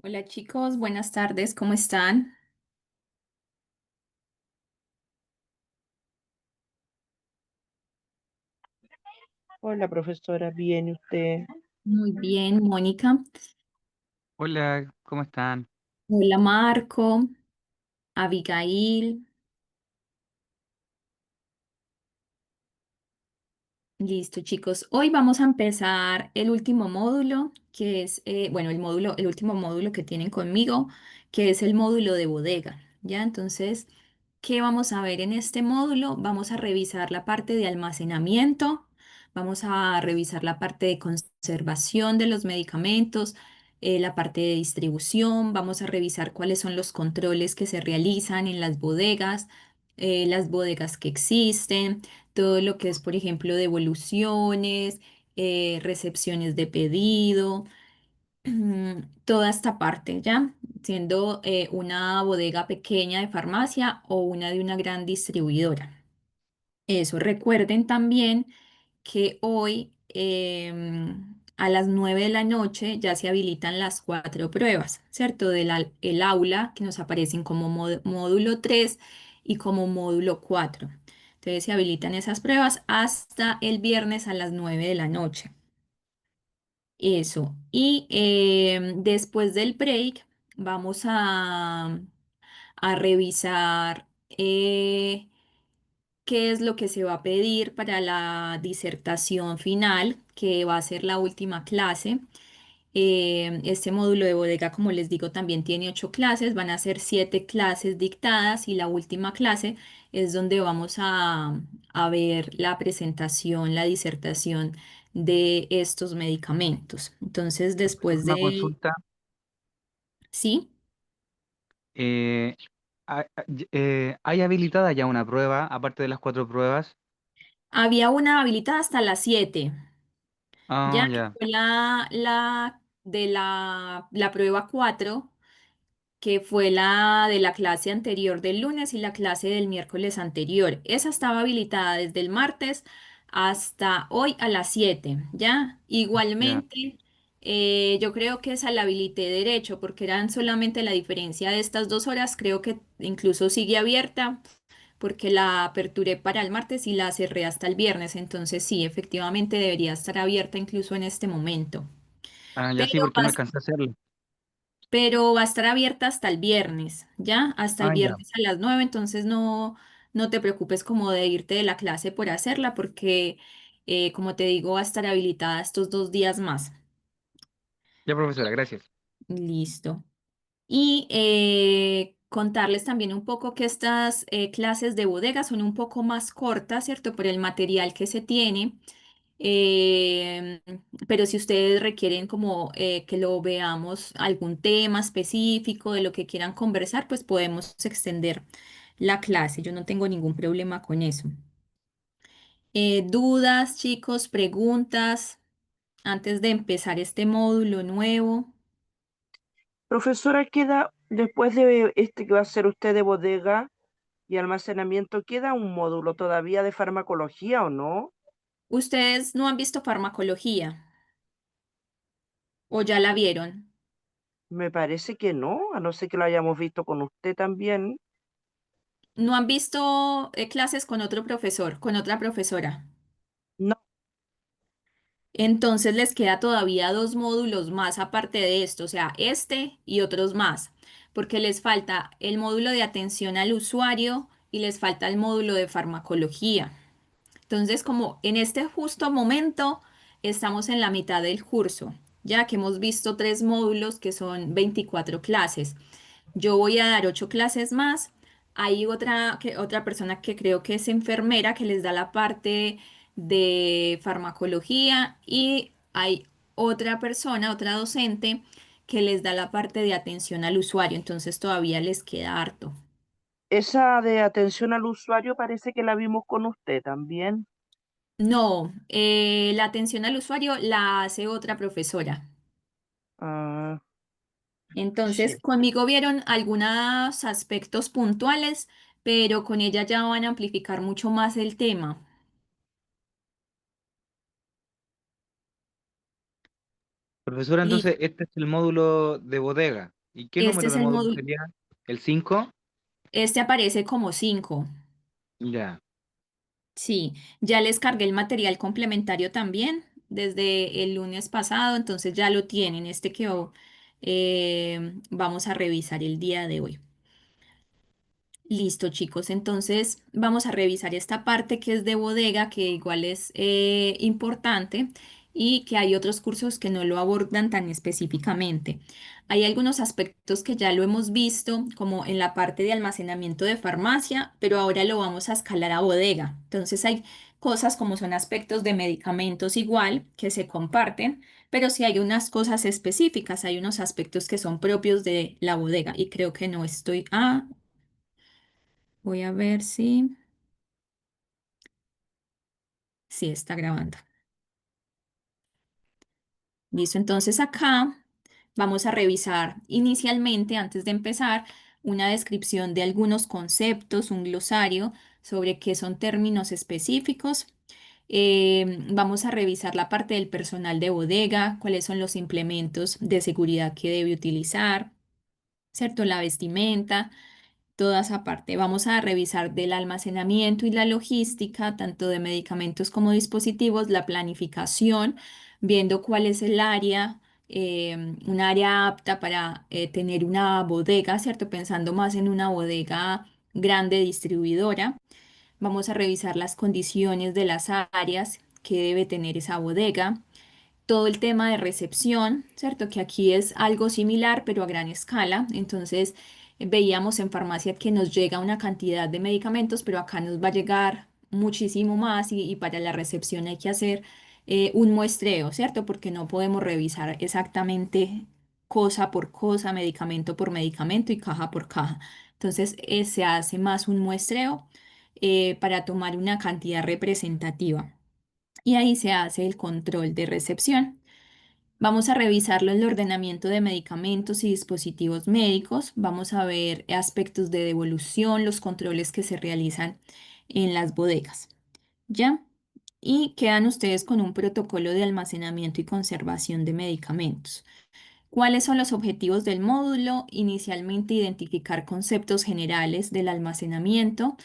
Hola chicos, buenas tardes, ¿cómo están? Hola, profesora, bien, ¿y usted? Muy bien, Mónica. Hola, ¿cómo están? Hola Marco, Abigail. Listo, chicos. Hoy vamos a empezar el último módulo, que es, bueno, el último módulo que tienen conmigo, que es el módulo de bodega. ¿Ya? Entonces, ¿qué vamos a ver en este módulo? Vamos a revisar la parte de almacenamiento, vamos a revisar la parte de conservación de los medicamentos, la parte de distribución, vamos a revisar cuáles son los controles que se realizan en las bodegas que existen, todo lo que es, por ejemplo, devoluciones, recepciones de pedido, toda esta parte, ¿ya? Siendo una bodega pequeña de farmacia o una de una gran distribuidora. Eso, recuerden también que hoy a las 9 de la noche ya se habilitan las cuatro pruebas, ¿cierto? El aula que nos aparecen como módulo 3 y como módulo 4. Entonces se habilitan esas pruebas hasta el viernes a las 9 de la noche. Eso. Y después del break vamos a revisar qué es lo que se va a pedir para la disertación final, que va a ser la última clase. Este módulo de bodega, como les digo, también tiene 8 clases, van a ser 7 clases dictadas y la última clase es donde vamos a ver la presentación, la disertación de estos medicamentos. Entonces, Profesor, después una de, consulta. sí, eh, ¿Hay habilitada ya una prueba, aparte de las cuatro pruebas? había una habilitada hasta las 7. Ya Ah, que ya, fue la prueba 4, que fue la de la clase anterior del lunes y la clase del miércoles anterior. Esa estaba habilitada desde el martes hasta hoy a las 7, ¿ya? ya. Igualmente, yo creo que esa la habilité derecho porque eran solamente la diferencia de estas 2 horas. Creo que incluso sigue abierta porque la aperturé para el martes y la cerré hasta el viernes. Entonces sí, efectivamente debería estar abierta incluso en este momento. Ah, ya sí, Pero porque no alcancé a hacerlo. va a estar abierta hasta el viernes, ¿ya? Hasta el Ah, ya. viernes a las 9, entonces no te preocupes como de irte de la clase por hacerla, porque como te digo, va a estar habilitada estos 2 días más. Ya, profesora, gracias. Listo. Y contarles también un poco que estas clases de bodega son un poco más cortas, ¿cierto? Por el material que se tiene. Eh, pero si ustedes requieren como que lo veamos algún tema específico de lo que quieran conversar, pues podemos extender la clase. Yo no tengo ningún problema con eso. Dudas, chicos, preguntas antes de empezar este módulo nuevo. Profesora, queda, después de este que va a ser usted de bodega y almacenamiento, ¿queda un módulo todavía de farmacología o no? ¿Ustedes no han visto farmacología o ya la vieron? Me parece que no, a no ser que lo hayamos visto con usted también. ¿No han visto clases con otro profesor, con otra profesora? No, Entonces les queda todavía 2 módulos más aparte de esto, o sea, este y otros más, porque les falta el módulo de atención al usuario y les falta el módulo de farmacología. Entonces, como en este justo momento estamos en la mitad del curso, ya que hemos visto 3 módulos que son 24 clases. Yo voy a dar 8 clases más. Hay otra persona que creo que es enfermera que les da la parte de farmacología y hay otra persona, otra docente que les da la parte de atención al usuario. Entonces todavía les queda harto. esa de atención al usuario parece que la vimos con usted también. No, la atención al usuario la hace otra profesora. Ah, Entonces, sí. conmigo vieron algunos aspectos puntuales, pero con ella ya van a amplificar mucho más el tema. Profesora, entonces Listo. este es el módulo de bodega. ¿Y qué Este número es de el módulo módulo. sería? ¿El 5? Este aparece como 5. Ya. Sí, ya les cargué el material complementario también desde el lunes pasado, entonces ya lo tienen, este que vamos a revisar el día de hoy. Listo, chicos. Entonces vamos a revisar esta parte que es de bodega, que igual es importante y que hay otros cursos que no lo abordan tan específicamente. Hay algunos aspectos que ya lo hemos visto, como en la parte de almacenamiento de farmacia, pero ahora lo vamos a escalar a bodega. Entonces hay cosas como son aspectos de medicamentos igual que se comparten, pero sí hay unas cosas específicas, hay unos aspectos que son propios de la bodega y creo que no estoy... Voy a ver si... Sí, está grabando. Listo, entonces acá vamos a revisar inicialmente, antes de empezar, una descripción de algunos conceptos, un glosario sobre qué son términos específicos. Vamos a revisar la parte del personal de bodega, cuáles son los implementos de seguridad que debe utilizar, ¿cierto? La vestimenta, toda esa parte. Vamos a revisar del almacenamiento y la logística, tanto de medicamentos como dispositivos, la planificación, viendo cuál es el área, un área apta para tener una bodega, ¿cierto? Pensando más en una bodega grande distribuidora. Vamos a revisar las condiciones de las áreas que debe tener esa bodega, todo el tema de recepción, ¿cierto? Que aquí es algo similar, pero a gran escala. Entonces, veíamos en farmacia que nos llega una cantidad de medicamentos, pero acá nos va a llegar muchísimo más y para la recepción hay que hacer un muestreo, ¿cierto? Porque no podemos revisar exactamente cosa por cosa, medicamento por medicamento y caja por caja. Entonces, se hace más un muestreo para tomar una cantidad representativa y ahí se hace el control de recepción. Vamos a revisarlo en el ordenamiento de medicamentos y dispositivos médicos. Vamos a ver aspectos de devolución, los controles que se realizan en las bodegas. ¿Ya? Y quedan ustedes con un protocolo de almacenamiento y conservación de medicamentos. ¿Cuáles son los objetivos del módulo? Inicialmente, identificar conceptos generales del almacenamiento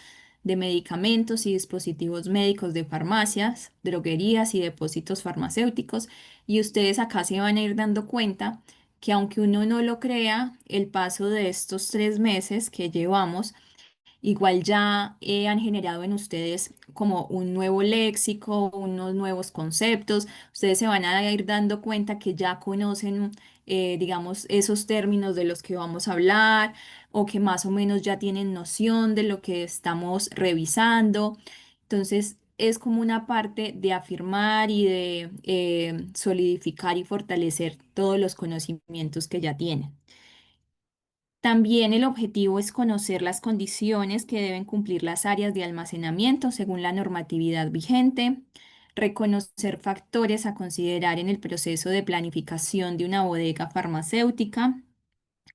de medicamentos y dispositivos médicos de farmacias, droguerías y depósitos farmacéuticos. Y ustedes acá se van a ir dando cuenta que aunque uno no lo crea, el paso de estos 3 meses que llevamos igual ya han generado en ustedes como un nuevo léxico, unos nuevos conceptos. Ustedes se van a ir dando cuenta que ya conocen, digamos, esos términos de los que vamos a hablar o que más o menos ya tienen noción de lo que estamos revisando. Entonces, es como una parte de afirmar y de solidificar y fortalecer todos los conocimientos que ya tienen. También el objetivo es conocer las condiciones que deben cumplir las áreas de almacenamiento según la normatividad vigente, reconocer factores a considerar en el proceso de planificación de una bodega farmacéutica,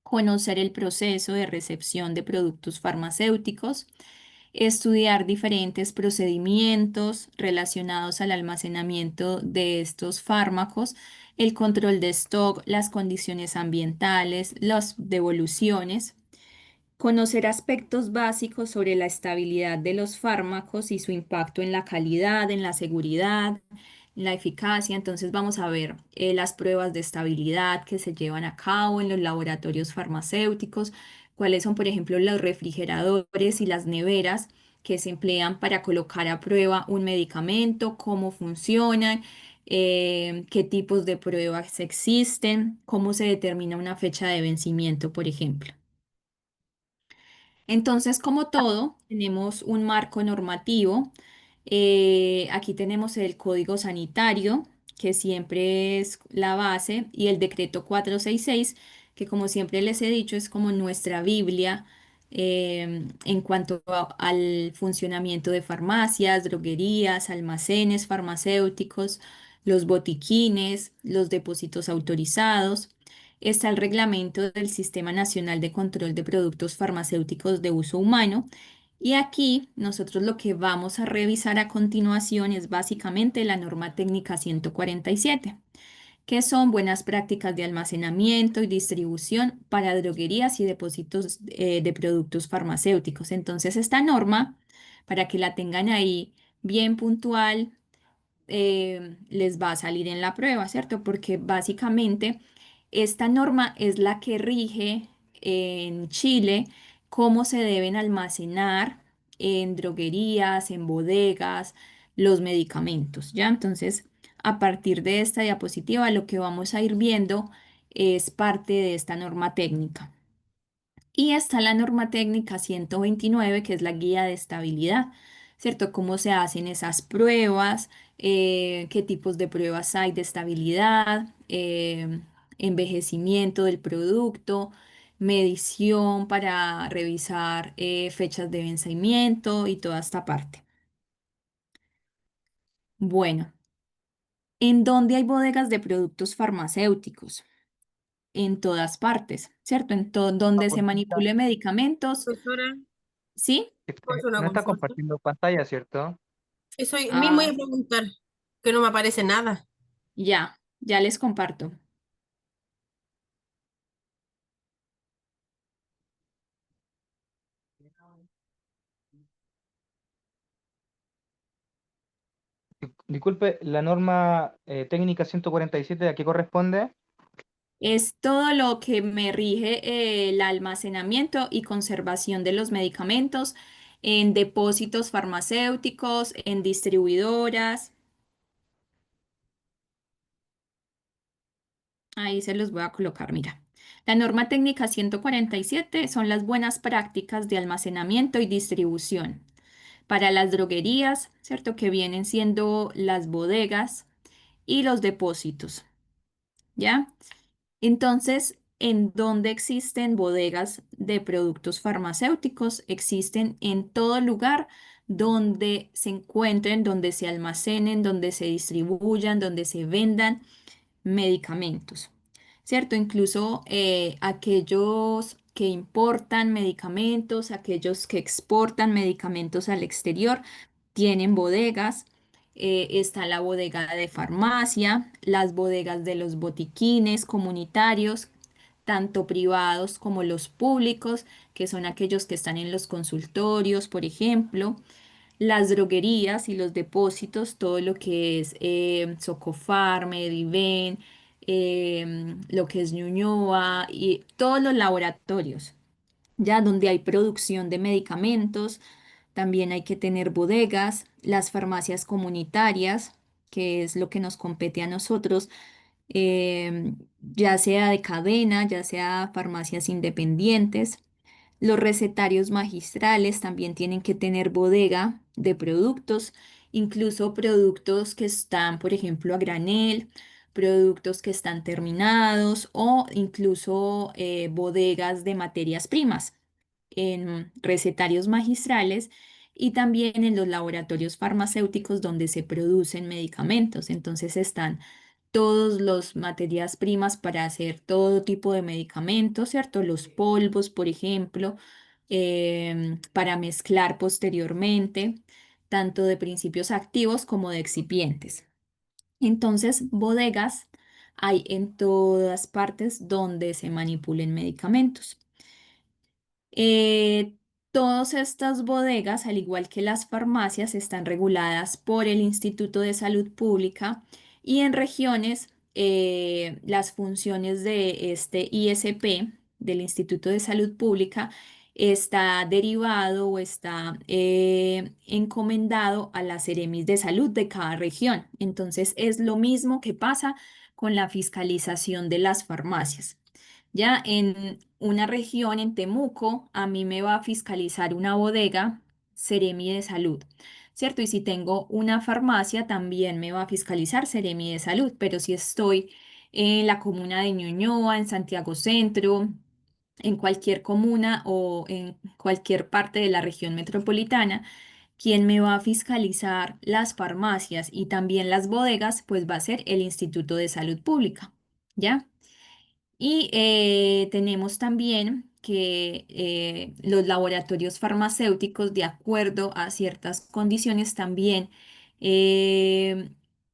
conocer el proceso de recepción de productos farmacéuticos, estudiar diferentes procedimientos relacionados al almacenamiento de estos fármacos, el control de stock, las condiciones ambientales, las devoluciones, conocer aspectos básicos sobre la estabilidad de los fármacos y su impacto en la calidad, en la seguridad, en la eficacia. Entonces vamos a ver las pruebas de estabilidad que se llevan a cabo en los laboratorios farmacéuticos, cuáles son, por ejemplo, los refrigeradores y las neveras que se emplean para colocar a prueba un medicamento, cómo funcionan, qué tipos de pruebas existen, cómo se determina una fecha de vencimiento, por ejemplo. Entonces, como todo, tenemos un marco normativo. Aquí tenemos el Código Sanitario, que siempre es la base, y el Decreto 466, que como siempre les he dicho, es como nuestra Biblia en cuanto al funcionamiento de farmacias, droguerías, almacenes farmacéuticos, los botiquines, los depósitos autorizados. Está el reglamento del Sistema Nacional de Control de Productos Farmacéuticos de Uso Humano. Y aquí nosotros lo que vamos a revisar a continuación es básicamente la norma técnica 147, que son buenas prácticas de almacenamiento y distribución para droguerías y depósitos de productos farmacéuticos. Entonces, esta norma, para que la tengan ahí bien puntual, les va a salir en la prueba, ¿cierto? Porque básicamente esta norma es la que rige en Chile cómo se deben almacenar en droguerías, en bodegas, los medicamentos, ¿ya? Entonces, a partir de esta diapositiva, lo que vamos a ir viendo es parte de esta norma técnica. Y está la norma técnica 129, que es la guía de estabilidad, ¿cierto? Cómo se hacen esas pruebas, qué tipos de pruebas hay de estabilidad, envejecimiento del producto, medición para revisar fechas de vencimiento y toda esta parte. Bueno, ¿en dónde hay bodegas de productos farmacéuticos? En todas partes, ¿cierto? Una Donde se consulta. manipule medicamentos, Profesora, ¿sí? ¿puedo hacer una No está consulta? compartiendo pantalla, ¿cierto? Eso mismo iba Ah, a preguntar, que no me aparece nada. ya les comparto. Disculpe, la norma técnica 147, ¿a qué corresponde? Es todo lo que me rige el almacenamiento y conservación de los medicamentos en depósitos farmacéuticos, en distribuidoras. Ahí se los voy a colocar, mira. La norma técnica 147 son las buenas prácticas de almacenamiento y distribución para las droguerías, ¿cierto? Que vienen siendo las bodegas y los depósitos, ¿ya? Entonces, ¿en dónde existen bodegas de productos farmacéuticos? Existen en todo lugar donde se encuentren, donde se almacenen, donde se distribuyan, donde se vendan medicamentos, ¿cierto? Incluso aquellos que importan medicamentos, aquellos que exportan medicamentos al exterior, tienen bodegas. Está la bodega de farmacia, las bodegas de los botiquines comunitarios, tanto privados como los públicos, que son aquellos que están en los consultorios, por ejemplo, las droguerías y los depósitos, todo lo que es Socofar, Mediven, lo que es Ñuñoa y todos los laboratorios, ya donde hay producción de medicamentos, también hay que tener bodegas, las farmacias comunitarias, que es lo que nos compete a nosotros, ya sea de cadena, ya sea farmacias independientes. Los recetarios magistrales también tienen que tener bodega de productos, incluso productos que están, por ejemplo, a granel, productos que están terminados o incluso bodegas de materias primas en recetarios magistrales y también en los laboratorios farmacéuticos donde se producen medicamentos. Entonces están todos los materias primas para hacer todo tipo de medicamentos, ¿cierto? Los polvos, por ejemplo, para mezclar posteriormente, tanto de principios activos como de excipientes. Entonces, bodegas hay en todas partes donde se manipulen medicamentos. Eh, Todas estas bodegas, al igual que las farmacias, están reguladas por el Instituto de Salud Pública y en regiones las funciones de este ISP, del Instituto de Salud Pública, está derivado o está encomendado a las Seremis de Salud de cada región. Entonces es lo mismo que pasa con la fiscalización de las farmacias. Ya en una región, en Temuco, a mí me va a fiscalizar una bodega, Seremi de Salud, ¿cierto? Y si tengo una farmacia, también me va a fiscalizar Seremi de Salud, pero si estoy en la comuna de Ñuñoa, en Santiago Centro, en cualquier comuna o en cualquier parte de la región metropolitana, quien me va a fiscalizar las farmacias y también las bodegas, pues va a ser el Instituto de Salud Pública, ¿ya? Y tenemos también que los laboratorios farmacéuticos, de acuerdo a ciertas condiciones, también eh,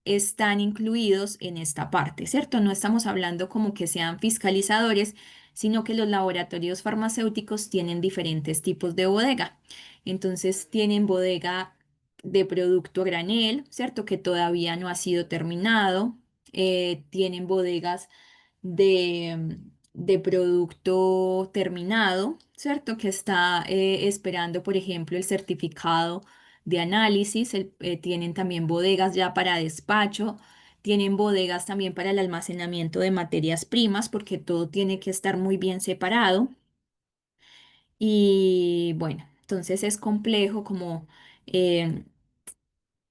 están incluidos en esta parte, ¿cierto? No estamos hablando como que sean fiscalizadores, sino que los laboratorios farmacéuticos tienen diferentes tipos de bodega. Entonces tienen bodega de producto a granel, ¿cierto? Que todavía no ha sido terminado. Tienen bodegas de producto terminado, ¿cierto? Que está esperando, por ejemplo, el certificado de análisis. Tienen también bodegas ya para despacho. Tienen bodegas también para el almacenamiento de materias primas, porque todo tiene que estar muy bien separado. Y bueno, entonces es complejo como eh,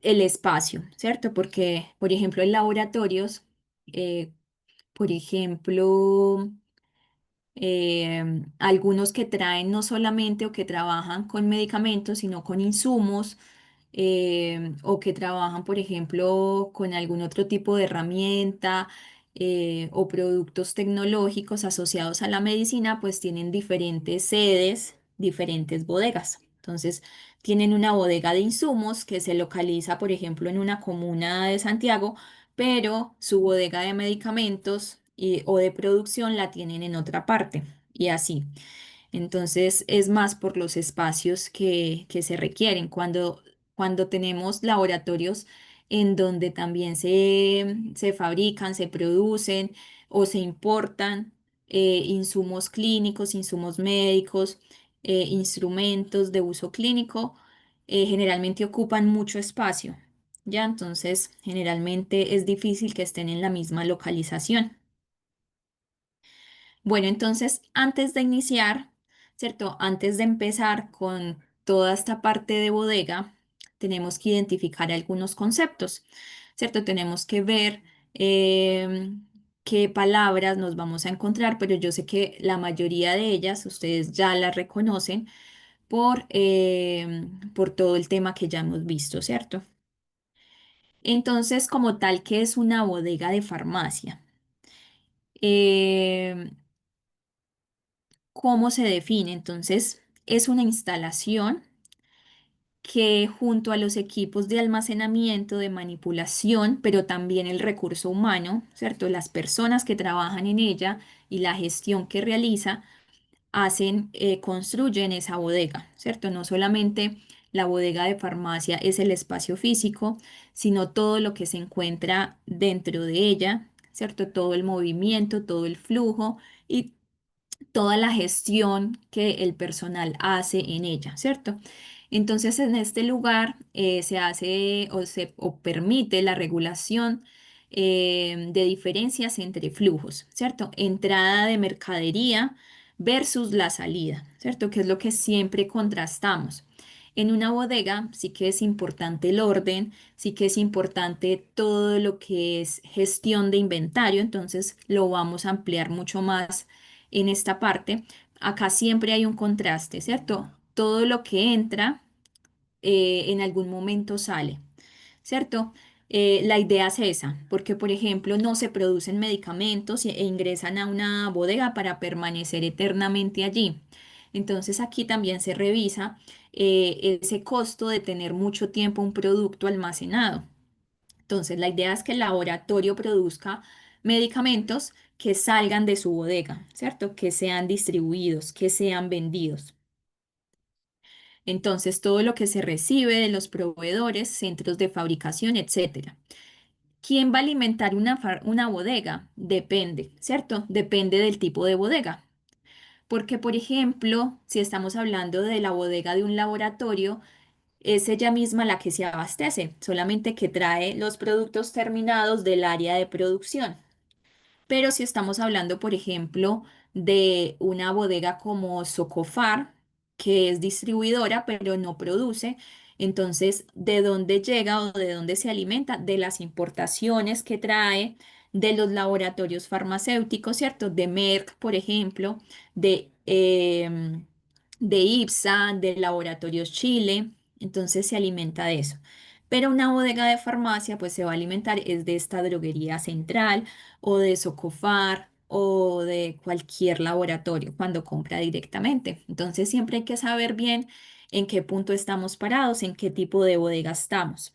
el espacio, ¿cierto? Porque, por ejemplo, en laboratorios, eh, por ejemplo, algunos que traen no solamente o que trabajan con medicamentos, sino con insumos, o que trabajan, por ejemplo, con algún otro tipo de herramienta, o productos tecnológicos asociados a la medicina, pues tienen diferentes sedes, diferentes bodegas. Entonces, tienen una bodega de insumos que se localiza, por ejemplo, en una comuna de Santiago, pero su bodega de medicamentos o de producción la tienen en otra parte, y así. Entonces es más por los espacios que se requieren. Cuando tenemos laboratorios en donde también se fabrican, se producen o se importan insumos clínicos, insumos médicos, instrumentos de uso clínico, generalmente ocupan mucho espacio. Ya, entonces generalmente es difícil que estén en la misma localización. Bueno, entonces, antes de iniciar, ¿cierto? Antes de empezar con toda esta parte de bodega, tenemos que identificar algunos conceptos, ¿cierto? Tenemos que ver qué palabras nos vamos a encontrar, pero yo sé que la mayoría de ellas ustedes ya las reconocen por todo el tema que ya hemos visto, ¿cierto? Entonces, como tal, ¿qué es una bodega de farmacia? Eh, ¿Cómo se define? Entonces, es una instalación que junto a los equipos de almacenamiento, de manipulación, pero también el recurso humano, ¿cierto? Las personas que trabajan en ella y la gestión que realiza, construyen esa bodega, ¿cierto? No solamente la bodega de farmacia es el espacio físico, sino todo lo que se encuentra dentro de ella, ¿cierto? Todo el movimiento, todo el flujo y toda la gestión que el personal hace en ella, ¿cierto? Entonces, en este lugar se hace o permite la regulación de diferencias entre flujos, ¿cierto? Entrada de mercadería versus la salida, ¿cierto? Que es lo que siempre contrastamos. En una bodega sí que es importante el orden, sí que es importante todo lo que es gestión de inventario, entonces lo vamos a ampliar mucho más en esta parte. Acá siempre hay un contraste, ¿cierto? Todo lo que entra en algún momento sale, ¿cierto? La idea es esa, porque por ejemplo no se producen medicamentos e ingresan a una bodega para permanecer eternamente allí. Entonces aquí también se revisa ese costo de tener mucho tiempo un producto almacenado. Entonces, la idea es que el laboratorio produzca medicamentos que salgan de su bodega, ¿cierto? Que sean distribuidos, que sean vendidos. Entonces, todo lo que se recibe de los proveedores, centros de fabricación, etcétera. ¿Quién va a alimentar una bodega? Depende, ¿cierto? Depende del tipo de bodega. Porque, por ejemplo, si estamos hablando de la bodega de un laboratorio, es ella misma la que se abastece, solamente que trae los productos terminados del área de producción. Pero si estamos hablando, por ejemplo, de una bodega como Socofar, que es distribuidora, pero no produce, entonces, ¿de dónde llega o de dónde se alimenta? De las importaciones que trae de los laboratorios farmacéuticos, ¿cierto? De Merck, por ejemplo, de IPSA, de Laboratorios Chile, entonces se alimenta de eso. Pero una bodega de farmacia, pues se va a alimentar es de esta droguería central o de Socofar o de cualquier laboratorio cuando compra directamente. Entonces siempre hay que saber bien en qué punto estamos parados, en qué tipo de bodega estamos.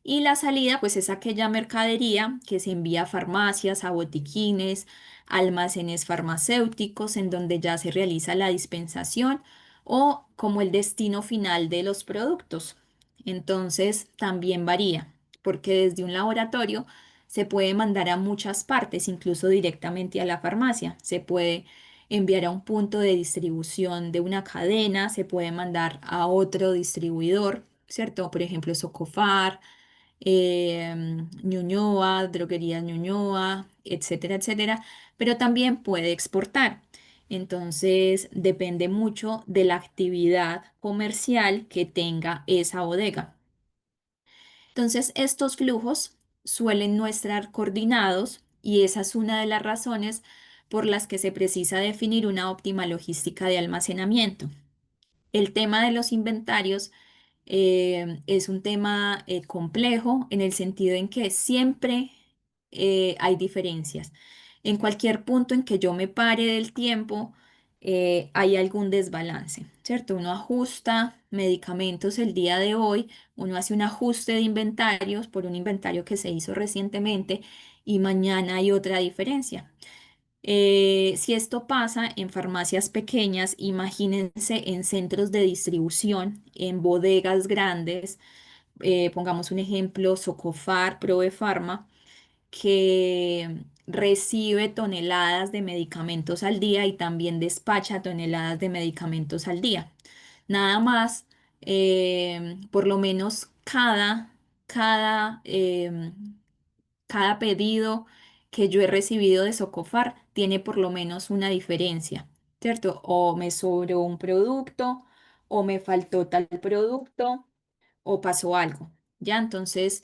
Y la salida, pues es aquella mercadería que se envía a farmacias, a botiquines, almacenes farmacéuticos, en donde ya se realiza la dispensación o como el destino final de los productos. Entonces, también varía, porque desde un laboratorio se puede mandar a muchas partes, incluso directamente a la farmacia. Se puede enviar a un punto de distribución de una cadena, se puede mandar a otro distribuidor, ¿cierto? Por ejemplo, Socofar, Ñuñoa, Droguerías Ñuñoa, etcétera, etcétera, pero también puede exportar. Entonces, depende mucho de la actividad comercial que tenga esa bodega. Entonces, estos flujos suelen no estar coordinados y esa es una de las razones por las que se precisa definir una óptima logística de almacenamiento. El tema de los inventarios es un tema complejo en el sentido en que siempre hay diferencias. En cualquier punto en que yo me pare del tiempo, hay algún desbalance, ¿cierto? Uno ajusta medicamentos el día de hoy, uno hace un ajuste de inventarios por un inventario que se hizo recientemente y mañana hay otra diferencia. Si esto pasa en farmacias pequeñas, imagínense en centros de distribución, en bodegas grandes, pongamos un ejemplo, Socofar, Provefarma, que recibe toneladas de medicamentos al día y también despacha toneladas de medicamentos al día. Nada más, por lo menos cada pedido que yo he recibido de Socofar tiene por lo menos una diferencia, ¿cierto? O me sobró un producto, o me faltó tal producto, o pasó algo, ¿ya? Entonces,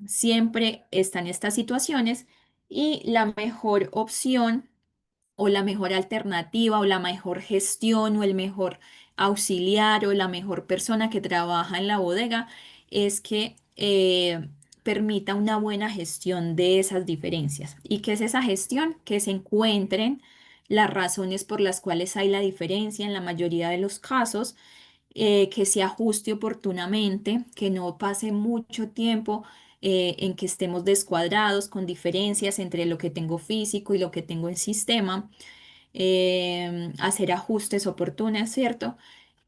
siempre están estas situaciones y la mejor opción o la mejor alternativa o la mejor gestión o el mejor auxiliar o la mejor persona que trabaja en la bodega es que permita una buena gestión de esas diferencias. ¿Y qué es esa gestión? Que se encuentren las razones por las cuales hay la diferencia en la mayoría de los casos, que se ajuste oportunamente, que no pase mucho tiempo en que estemos descuadrados con diferencias entre lo que tengo físico y lo que tengo en sistema, hacer ajustes oportunos, ¿cierto?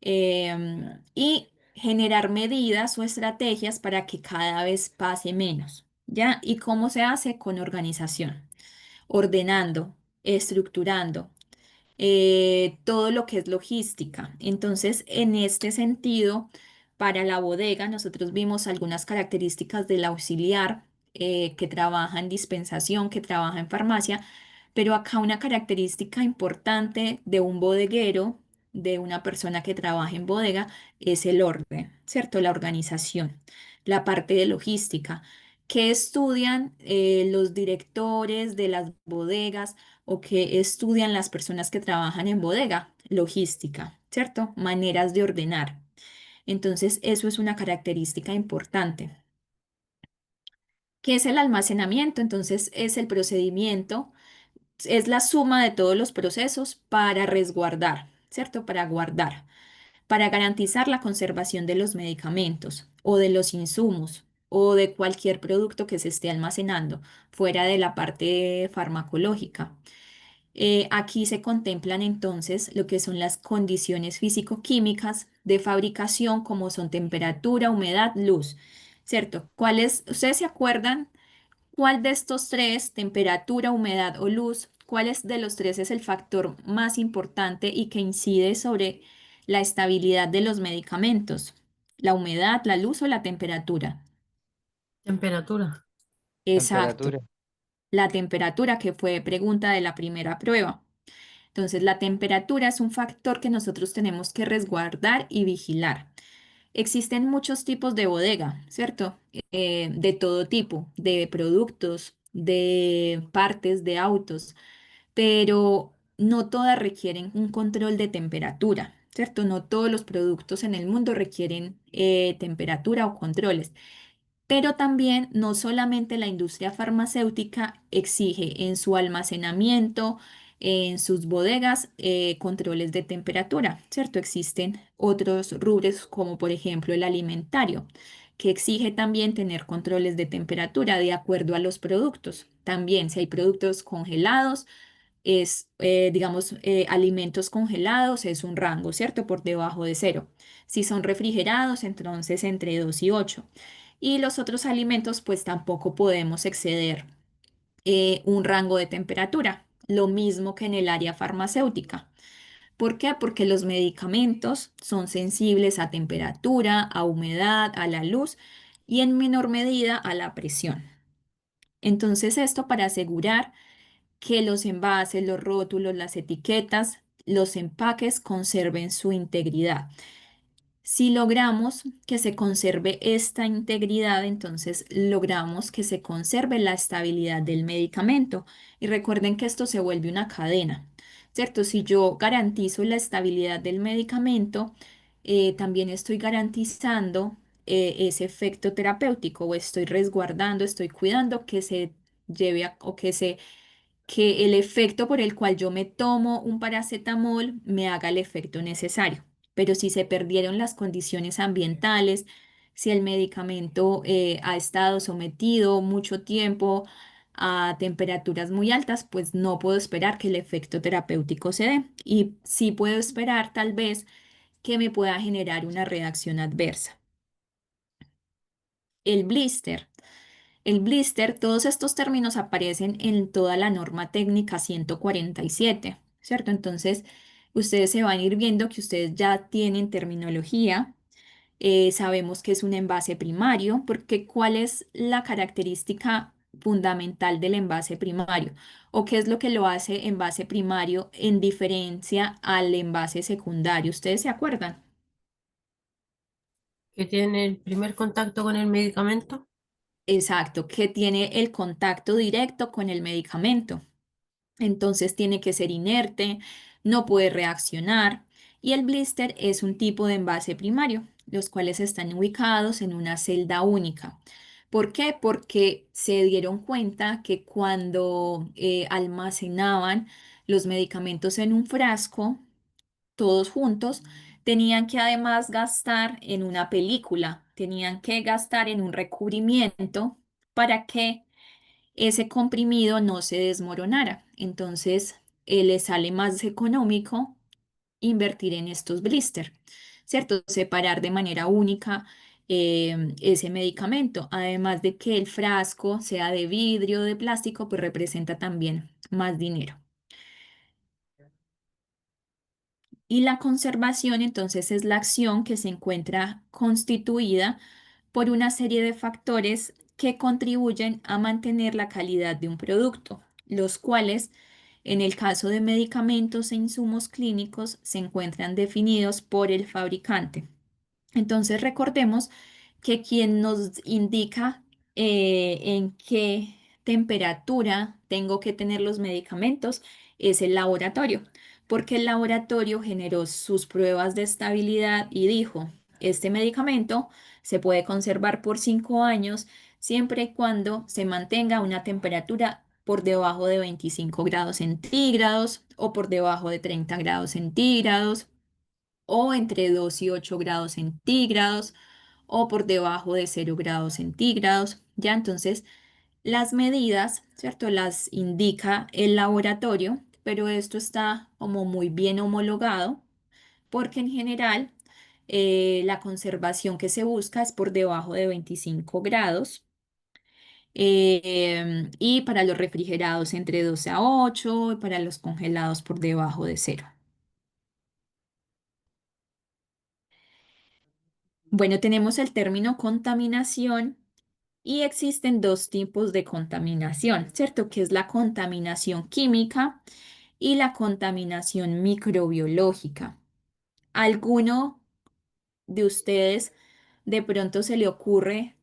Y generar medidas o estrategias para que cada vez pase menos, ¿ya? ¿Y cómo se hace? Con organización, ordenando, estructurando todo lo que es logística. Entonces, en este sentido, para la bodega, nosotros vimos algunas características del auxiliar que trabaja en dispensación, que trabaja en farmacia, pero acá una característica importante de un bodeguero, de una persona que trabaja en bodega, es el orden, ¿cierto? La organización, la parte de logística. ¿Qué estudian los directores de las bodegas o qué estudian las personas que trabajan en bodega? Logística, ¿cierto? Maneras de ordenar. Entonces, eso es una característica importante. ¿Qué es el almacenamiento? Entonces, es el procedimiento, es la suma de todos los procesos para resguardar, ¿cierto? Para guardar, para garantizar la conservación de los medicamentos o de los insumos o de cualquier producto que se esté almacenando fuera de la parte farmacológica. Aquí se contemplan entonces lo que son las condiciones físico-químicas de fabricación, como son temperatura, humedad, luz, ¿cierto? ¿Cuáles, ustedes se acuerdan cuál de estos tres, temperatura, humedad o luz, cuáles de los tres es el factor más importante y que incide sobre la estabilidad de los medicamentos? ¿La humedad, la luz o la temperatura? Temperatura. Exacto, Temperatura. la temperatura que fue pregunta de la primera prueba. Entonces, la temperatura es un factor que nosotros tenemos que resguardar y vigilar. Existen muchos tipos de bodega, ¿cierto? De todo tipo, de productos, de partes, de autos, pero no todas requieren un control de temperatura, ¿cierto? No todos los productos en el mundo requieren temperatura o controles. Pero también no solamente la industria farmacéutica exige en su almacenamiento, en sus bodegas, controles de temperatura, ¿cierto? Existen otros rubros como por ejemplo el alimentario, que exige también tener controles de temperatura de acuerdo a los productos. También, si hay productos congelados, digamos, alimentos congelados es un rango, ¿cierto? Por debajo de cero. Si son refrigerados, entonces entre 2 y 8. Y los otros alimentos, pues tampoco podemos exceder un rango de temperatura. Lo mismo que en el área farmacéutica. ¿Por qué? Porque los medicamentos son sensibles a temperatura, a humedad, a la luz y en menor medida a la presión. Entonces, esto para asegurar que los envases, los rótulos, las etiquetas, los empaques conserven su integridad. Si logramos que se conserve esta integridad, entonces logramos que se conserve la estabilidad del medicamento. Y recuerden que esto se vuelve una cadena, ¿cierto? Si yo garantizo la estabilidad del medicamento, también estoy garantizando ese efecto terapéutico o estoy resguardando, estoy cuidando que se lleve o que el efecto por el cual yo me tomo un paracetamol me haga el efecto necesario. Pero si se perdieron las condiciones ambientales, si el medicamento ha estado sometido mucho tiempo a temperaturas muy altas, pues no puedo esperar que el efecto terapéutico se dé. Y sí puedo esperar tal vez que me pueda generar una reacción adversa. El blister. El blister, todos estos términos aparecen en toda la norma técnica 147, ¿cierto? Entonces, ustedes se van a ir viendo que ustedes ya tienen terminología, sabemos que es un envase primario, porque ¿cuál es la característica fundamental del envase primario? ¿O qué es lo que lo hace envase primario en diferencia al envase secundario? ¿Ustedes se acuerdan? Que tiene el primer contacto con el medicamento. Exacto, que tiene el contacto directo con el medicamento. Entonces tiene que ser inerte, no puede reaccionar y el blister es un tipo de envase primario, los cuales están ubicados en una celda única. ¿Por qué? Porque se dieron cuenta que cuando almacenaban los medicamentos en un frasco, todos juntos, tenían que además gastar en una película, tenían que gastar en un recubrimiento para que ese comprimido no se desmoronara. Entonces, le sale más económico invertir en estos blister, ¿cierto? Separar de manera única ese medicamento. Además de que el frasco sea de vidrio o de plástico, pues representa también más dinero. Y la conservación, entonces, es la acción que se encuentra constituida por una serie de factores que contribuyen a mantener la calidad de un producto, los cuales, en el caso de medicamentos e insumos clínicos, se encuentran definidos por el fabricante. Entonces recordemos que quien nos indica en qué temperatura tengo que tener los medicamentos es el laboratorio, porque el laboratorio generó sus pruebas de estabilidad y dijo, este medicamento se puede conservar por 5 años siempre y cuando se mantenga una temperatura por debajo de 25 grados centígrados o por debajo de 30 grados centígrados o entre 2 y 8 grados centígrados o por debajo de 0 grados centígrados. Ya entonces las medidas, ¿cierto? Las indica el laboratorio, pero esto está como muy bien homologado porque en general la conservación que se busca es por debajo de 25 grados. Y para los refrigerados entre 12 a 8 y para los congelados por debajo de cero. Bueno, tenemos el término contaminación y existen dos tipos de contaminación, ¿cierto? Que es la contaminación química y la contaminación microbiológica. ¿Alguno de ustedes de pronto se le ocurre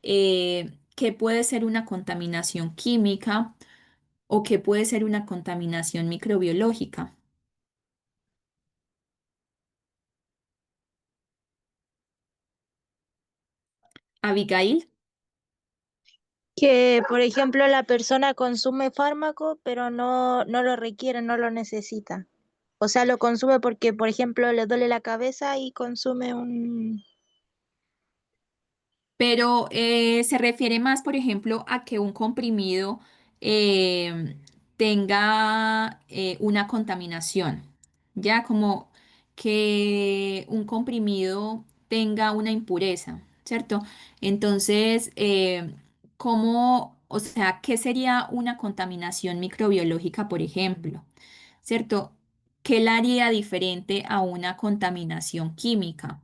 qué puede ser una contaminación química o qué puede ser una contaminación microbiológica? Abigail. Que, por ejemplo, la persona consume fármaco, pero no lo requiere, no lo necesita. O sea, lo consume porque, por ejemplo, le duele la cabeza y consume pero se refiere más, por ejemplo, a que un comprimido tenga una contaminación, ya como que un comprimido tenga una impureza, ¿cierto? Entonces, ¿cómo, o sea, qué sería una contaminación microbiológica, por ejemplo? ¿Cierto? ¿Qué la haría diferente a una contaminación química?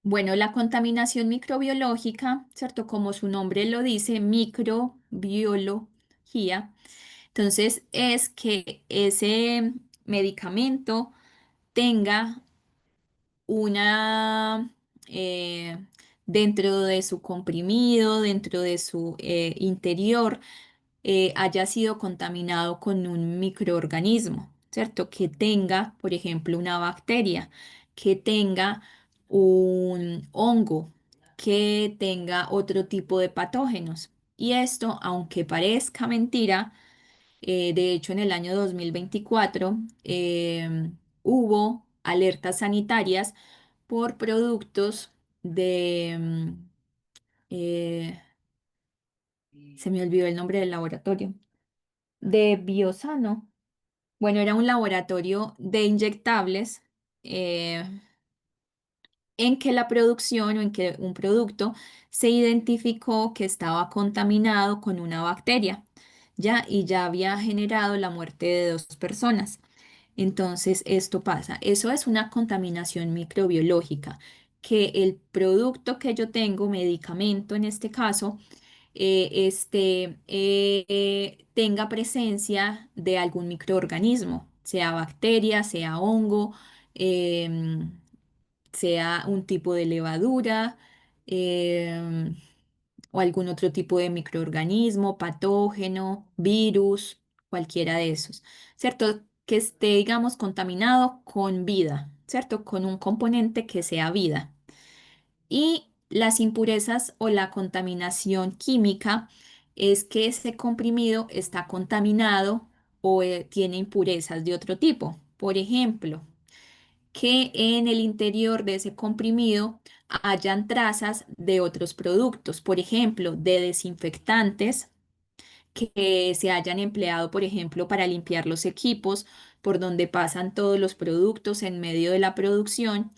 Bueno, la contaminación microbiológica, ¿cierto? Como su nombre lo dice, microbiología. Entonces, es que ese medicamento tenga una, dentro de su comprimido, dentro de su interior, haya sido contaminado con un microorganismo, ¿cierto? Que tenga, por ejemplo, una bacteria, que tenga un hongo, que tenga otro tipo de patógenos. Y esto, aunque parezca mentira, de hecho en el año 2024 hubo alertas sanitarias por productos de, eh, se me olvidó el nombre del laboratorio, de Biosano. Bueno, era un laboratorio de inyectables eh, en que la producción o en que un producto se identificó que estaba contaminado con una bacteria, ¿ya? Y ya había generado la muerte de 2 personas. Entonces, esto pasa. Eso es una contaminación microbiológica, que el producto que yo tengo, medicamento en este caso, tenga presencia de algún microorganismo, sea bacteria, sea hongo, em, sea un tipo de levadura, em, o algún otro tipo de microorganismo, patógeno, virus, cualquiera de esos, ¿cierto? Que esté, digamos, contaminado con vida, ¿cierto? Con un componente que sea vida. Y las impurezas o la contaminación química es que ese comprimido está contaminado o tiene impurezas de otro tipo. Por ejemplo, que en el interior de ese comprimido hayan trazas de otros productos, por ejemplo, de desinfectantes que se hayan empleado, por ejemplo, para limpiar los equipos por donde pasan todos los productos en medio de la producción,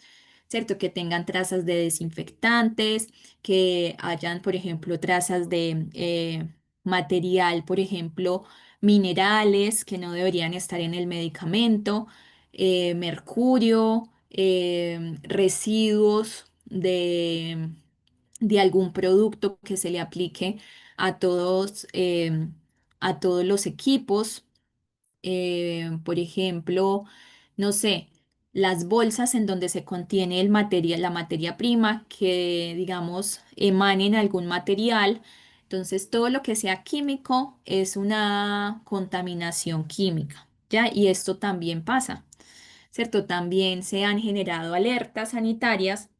¿cierto? Que tengan trazas de desinfectantes, que hayan, por ejemplo, trazas de material, por ejemplo, minerales que no deberían estar en el medicamento, mercurio, residuos de algún producto que se le aplique a todos los equipos. Por ejemplo, no sé, las bolsas en donde se contiene la materia prima que, digamos, emanen algún material. Entonces, todo lo que sea químico es una contaminación química, ¿ya? Y esto también pasa, ¿cierto? También se han generado alertas sanitarias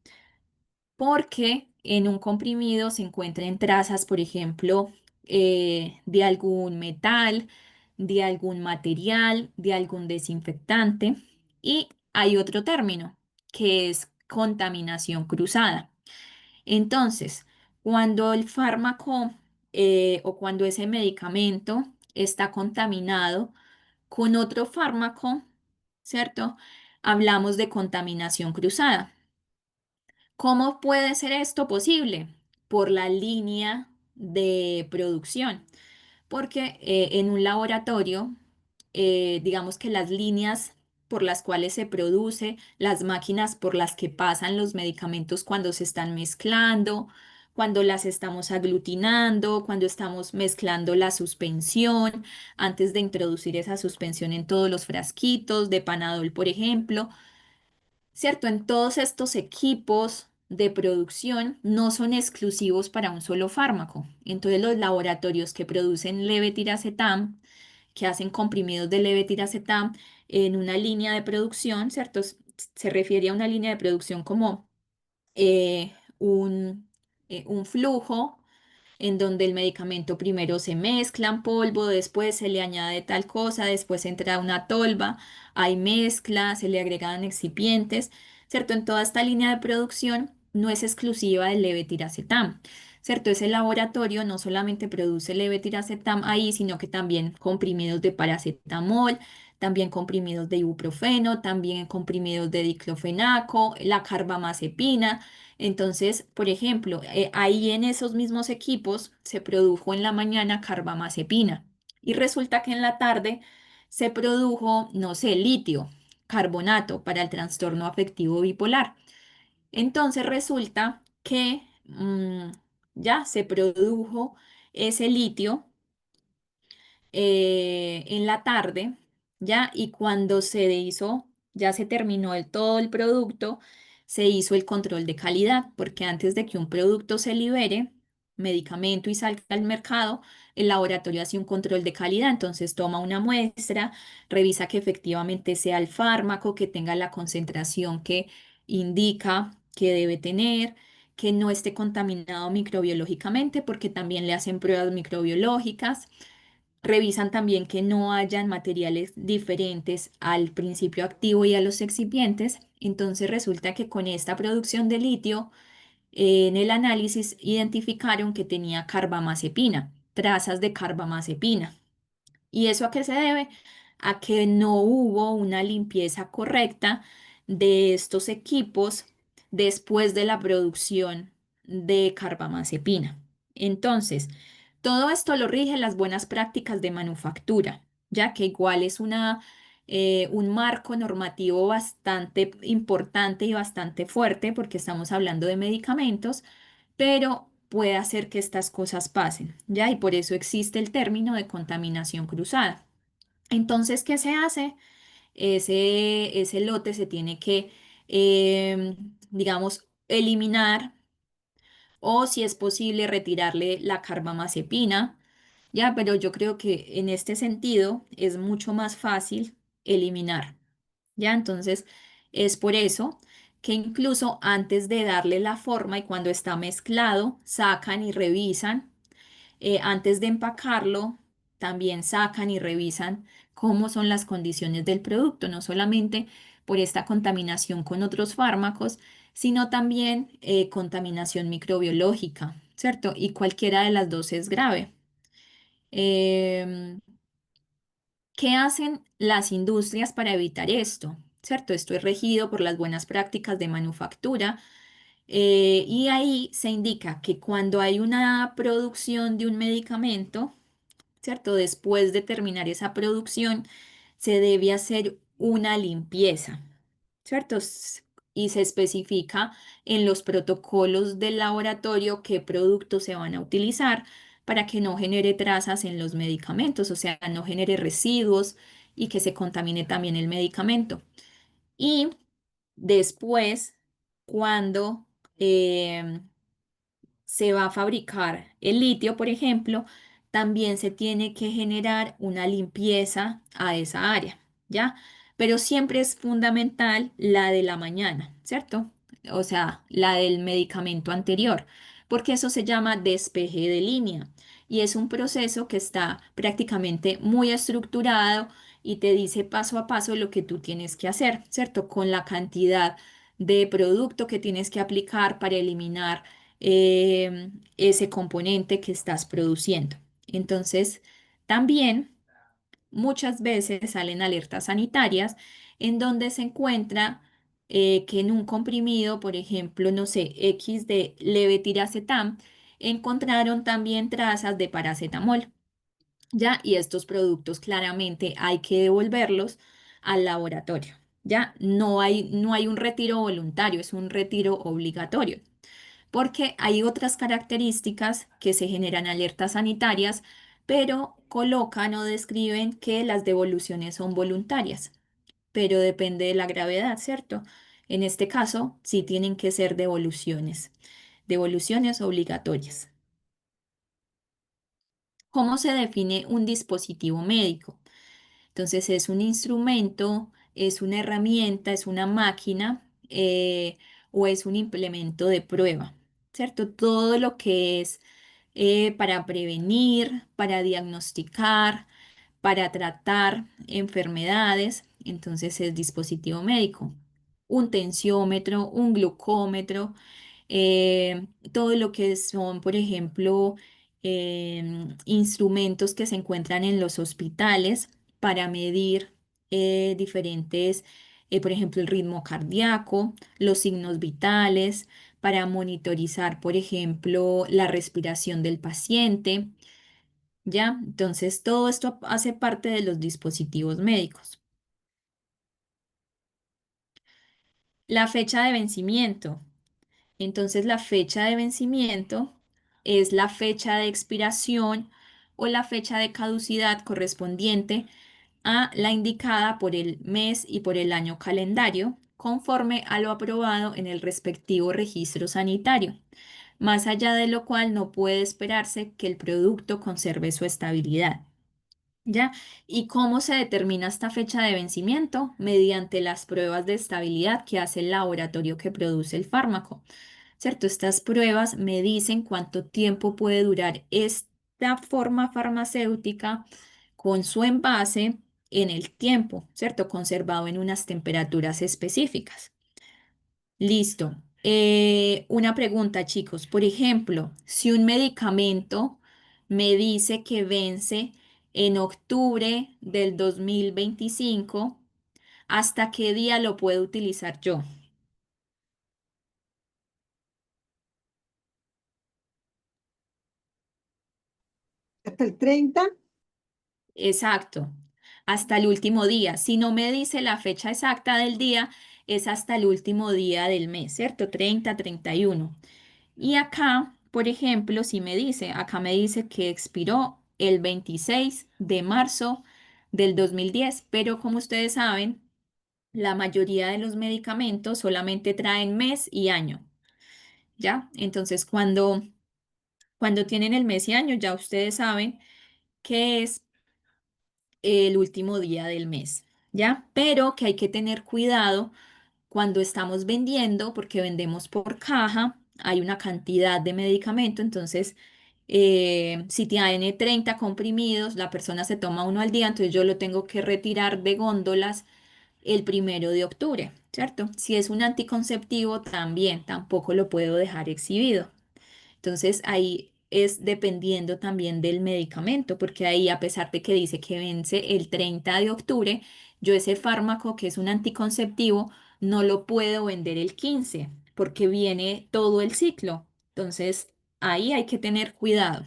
porque en un comprimido se encuentran trazas, por ejemplo, de algún metal, de algún material, de algún desinfectante. Y hay otro término, que es contaminación cruzada. Entonces, cuando el fármaco o cuando ese medicamento está contaminado con otro fármaco, ¿cierto? Hablamos de contaminación cruzada. ¿Cómo puede ser esto posible? Por la línea de producción, porque en un laboratorio, digamos que las líneas por las cuales se produce, las máquinas por las que pasan los medicamentos cuando se están mezclando, cuando las estamos aglutinando, cuando estamos mezclando la suspensión, antes de introducir esa suspensión en todos los frasquitos de Panadol, por ejemplo. ¿Cierto? En todos estos equipos de producción no son exclusivos para un solo fármaco. Entonces los laboratorios que producen levetiracetam, que hacen comprimidos de levetiracetam en una línea de producción, ¿cierto? Se refiere a una línea de producción como un flujo en donde el medicamento primero se mezcla en polvo, después se le añade tal cosa, después entra una tolva, hay mezcla, se le agregan excipientes, ¿cierto? En toda esta línea de producción no es exclusiva del levetiracetam. ¿Cierto? Ese laboratorio no solamente produce levetiracetam ahí, sino que también comprimidos de paracetamol, también comprimidos de ibuprofeno, también comprimidos de diclofenaco, la carbamazepina. Entonces, por ejemplo, ahí en esos mismos equipos se produjo en la mañana carbamazepina y resulta que en la tarde se produjo, no sé, litio, carbonato para el trastorno afectivo bipolar. Entonces resulta que ya se produjo ese litio en la tarde, ¿ya? Y cuando se hizo, ya se terminó todo el producto, se hizo el control de calidad, porque antes de que un producto se libere, medicamento y salga al mercado, el laboratorio hace un control de calidad, entonces toma una muestra, revisa que efectivamente sea el fármaco, que tenga la concentración que indica que debe tener, que no esté contaminado microbiológicamente, porque también le hacen pruebas microbiológicas. Revisan también que no hayan materiales diferentes al principio activo y a los excipientes. Entonces resulta que con esta producción de litio, en el análisis identificaron que tenía carbamazepina, trazas de carbamazepina. ¿Y eso a qué se debe? A que no hubo una limpieza correcta de estos equipos después de la producción de carbamazepina. Entonces, todo esto lo rigen las buenas prácticas de manufactura, ya que igual es un marco normativo bastante importante y bastante fuerte porque estamos hablando de medicamentos, pero puede hacer que estas cosas pasen, ¿ya? Y por eso existe el término de contaminación cruzada. Entonces, ¿qué se hace? Ese lote se tiene que, digamos, eliminar o si es posible retirarle la carbamazepina, ¿ya? Pero yo creo que en este sentido es mucho más fácil eliminar, ¿ya? Entonces, es por eso que incluso antes de darle la forma y cuando está mezclado, sacan y revisan antes de empacarlo, también sacan y revisan cómo son las condiciones del producto, no solamente por esta contaminación con otros fármacos, sino también contaminación microbiológica, ¿cierto? Y cualquiera de las dos es grave. Em, ¿Qué hacen las industrias para evitar esto? ¿Cierto? Esto es regido por las buenas prácticas de manufactura y ahí se indica que cuando hay una producción de un medicamento, ¿cierto? Después de terminar esa producción, se debe hacer una limpieza, ¿cierto? Y se especifica en los protocolos del laboratorio qué productos se van a utilizar para que no genere trazas en los medicamentos, o sea, no genere residuos y que se contamine también el medicamento. Y después, cuando se va a fabricar el litio, por ejemplo, también se tiene que generar una limpieza a esa área, ¿ya? Pero siempre es fundamental la de la mañana, ¿cierto? O sea, la del medicamento anterior, porque eso se llama despeje de línea y es un proceso que está prácticamente muy estructurado y te dice paso a paso lo que tú tienes que hacer, ¿cierto? Con la cantidad de producto que tienes que aplicar para eliminar ese componente que estás produciendo. Entonces, también muchas veces salen alertas sanitarias en donde se encuentra que en un comprimido, por ejemplo, no sé, X de levetiracetam, encontraron también trazas de paracetamol, ¿ya? Y estos productos claramente hay que devolverlos al laboratorio, ¿ya? No hay un retiro voluntario, es un retiro obligatorio porque hay otras características que se generan alertas sanitarias, pero colocan o describen que las devoluciones son voluntarias, pero depende de la gravedad, ¿cierto? En este caso, sí tienen que ser devoluciones obligatorias. ¿Cómo se define un dispositivo médico? Entonces es un instrumento, es una herramienta, es una máquina o es un implemento de prueba, ¿cierto? Todo lo que es para prevenir, para diagnosticar, para tratar enfermedades. Entonces es dispositivo médico. Un tensiómetro, un glucómetro, todo lo que son, por ejemplo, instrumentos que se encuentran en los hospitales para medir diferentes, por ejemplo, el ritmo cardíaco, los signos vitales, para monitorizar, por ejemplo, la respiración del paciente. ¿Ya? Entonces, todo esto hace parte de los dispositivos médicos. La fecha de vencimiento. Entonces, la fecha de vencimiento es la fecha de expiración o la fecha de caducidad correspondiente a la indicada por el mes y por el año calendario, conforme a lo aprobado en el respectivo registro sanitario, más allá de lo cual no puede esperarse que el producto conserve su estabilidad. ¿Ya? ¿Y cómo se determina esta fecha de vencimiento? Mediante las pruebas de estabilidad que hace el laboratorio que produce el fármaco, ¿cierto? Estas pruebas me dicen cuánto tiempo puede durar esta forma farmacéutica con su envase en el tiempo, ¿cierto? Conservado en unas temperaturas específicas. Listo. Una pregunta, chicos. Por ejemplo, si un medicamento me dice que vence en octubre del 2025, ¿hasta qué día lo puedo utilizar yo? Hasta el 30. Exacto, hasta el último día. Si no me dice la fecha exacta del día, es hasta el último día del mes, ¿cierto? 30, 31. Y acá, por ejemplo, si me dice, acá me dice que expiró el 26 de marzo del 2010, pero como ustedes saben, la mayoría de los medicamentos solamente traen mes y año, ¿ya? Entonces, cuando tienen el mes y año, ya ustedes saben que es el último día del mes, ¿ya? Pero que hay que tener cuidado cuando estamos vendiendo, porque vendemos por caja, hay una cantidad de medicamento, entonces si tiene 30 comprimidos, la persona se toma uno al día, entonces yo lo tengo que retirar de góndolas el 1 de octubre, ¿cierto? Si es un anticonceptivo, también, tampoco lo puedo dejar exhibido. Entonces ahí es dependiendo también del medicamento, porque ahí a pesar de que dice que vence el 30 de octubre, yo ese fármaco que es un anticonceptivo no lo puedo vender el 15 porque viene todo el ciclo. Entonces ahí hay que tener cuidado.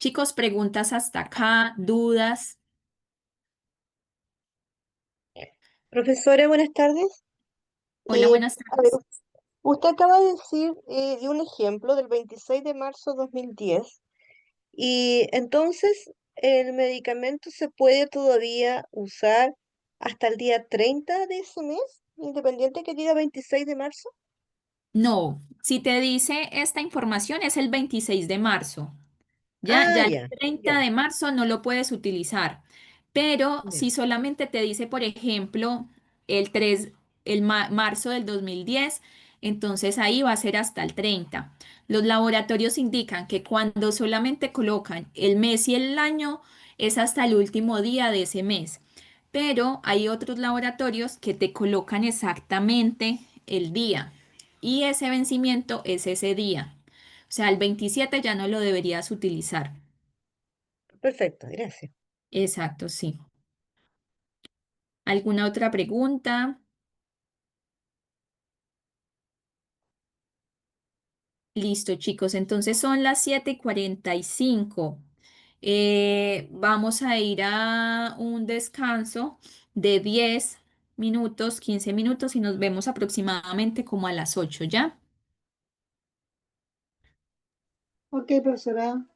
Chicos, preguntas hasta acá, dudas. Profesora, buenas tardes. Hola, buenas A ver, tardes. usted acaba de decir de un ejemplo del 26 de marzo de 2010 y entonces el medicamento se puede todavía usar hasta el día 30 de ese mes, independiente que diga 26 de marzo. No, si te dice esta información es el 26 de marzo. Ya, Ah, ya el ya, 30 ya, de marzo no lo puedes utilizar, pero ya. si solamente te dice, por ejemplo, el 3, marzo del 2010, entonces ahí va a ser hasta el 30. Los laboratorios indican que cuando solamente colocan el mes y el año es hasta el último día de ese mes, pero hay otros laboratorios que te colocan exactamente el día y ese vencimiento es ese día. O sea, el 27 ya no lo deberías utilizar. Perfecto, gracias. Exacto, sí. ¿Alguna otra pregunta? Listo, chicos. Entonces son las 7:45. Vamos a ir a un descanso de 10 minutos, 15 minutos y nos vemos aproximadamente como a las 8, ¿ya? Ok, profesora.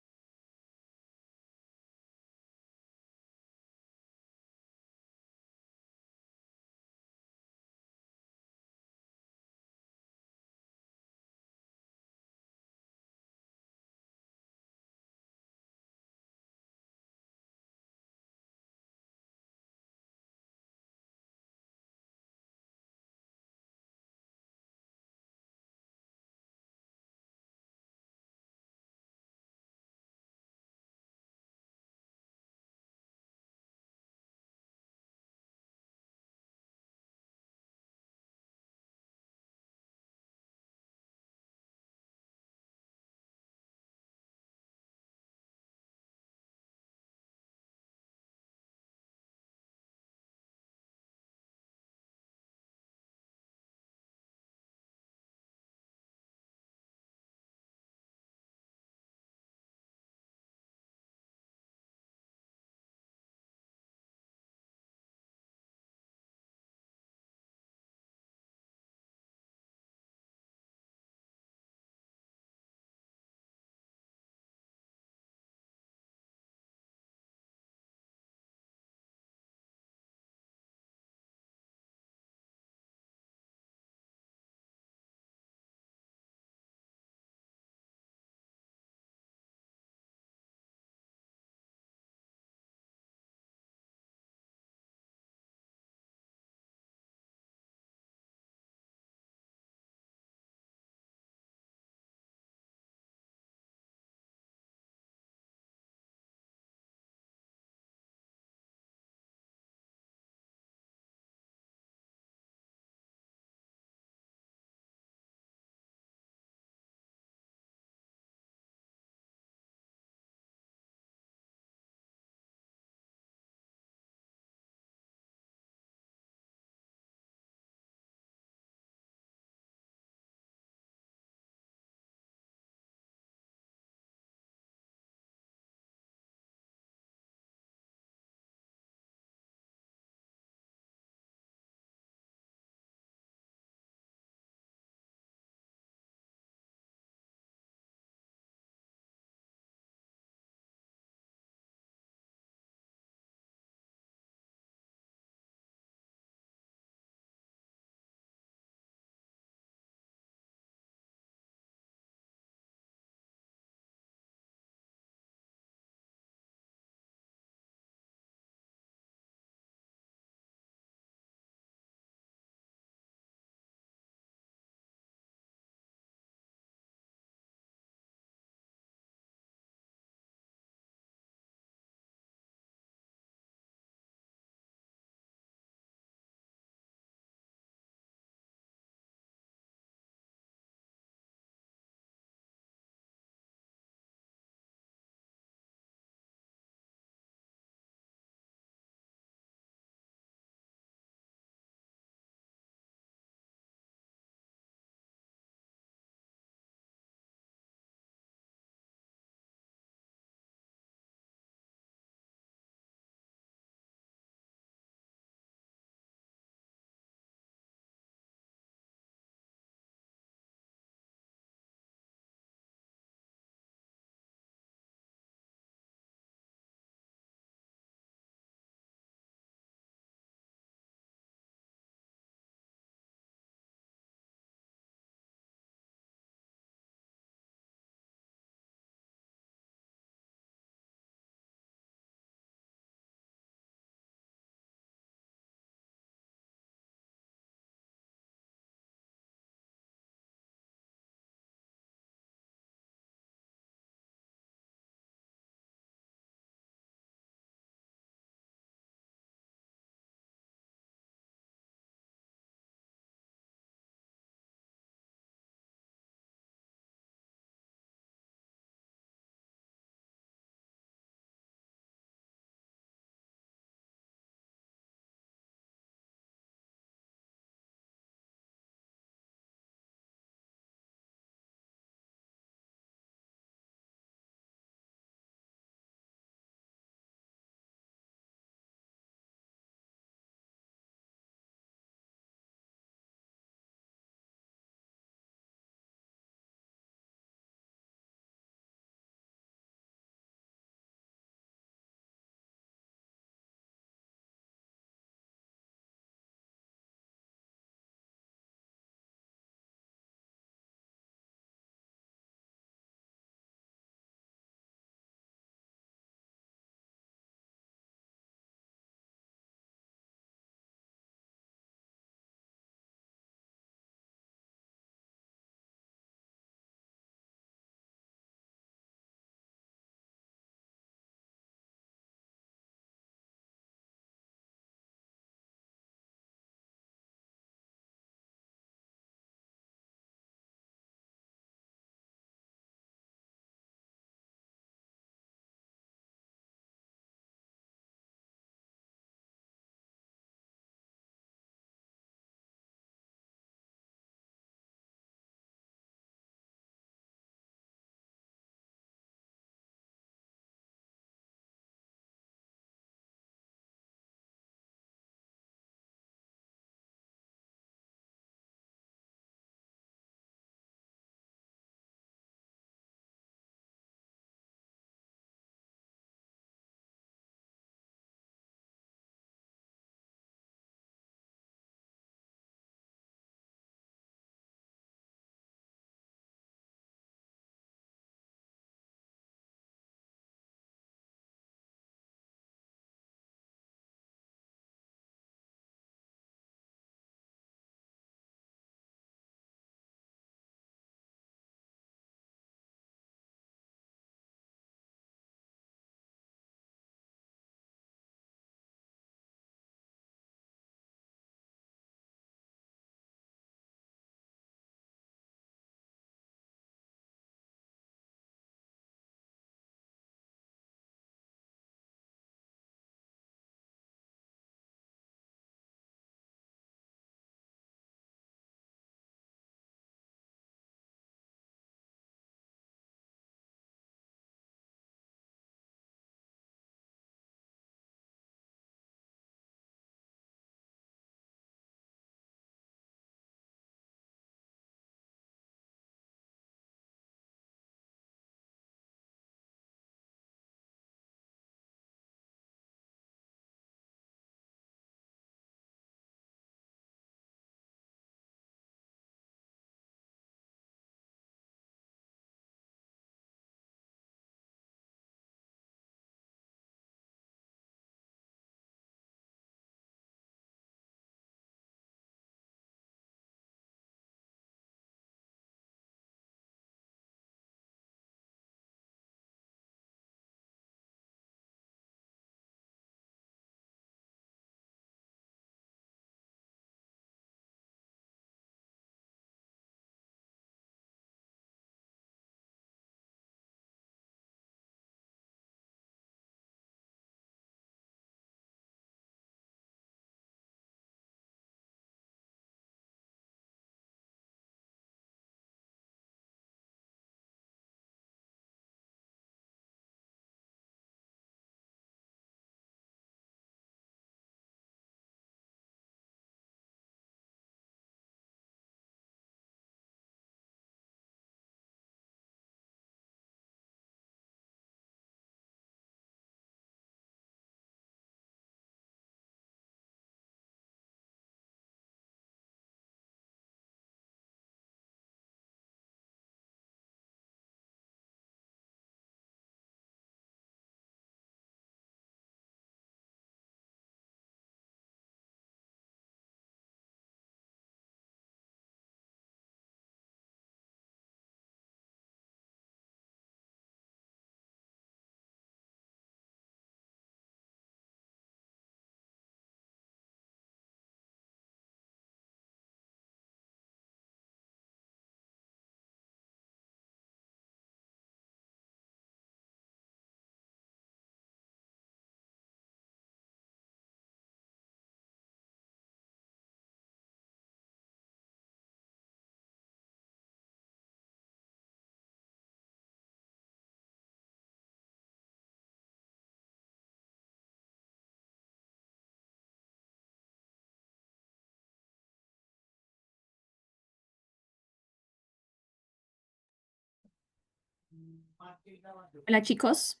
Hola chicos,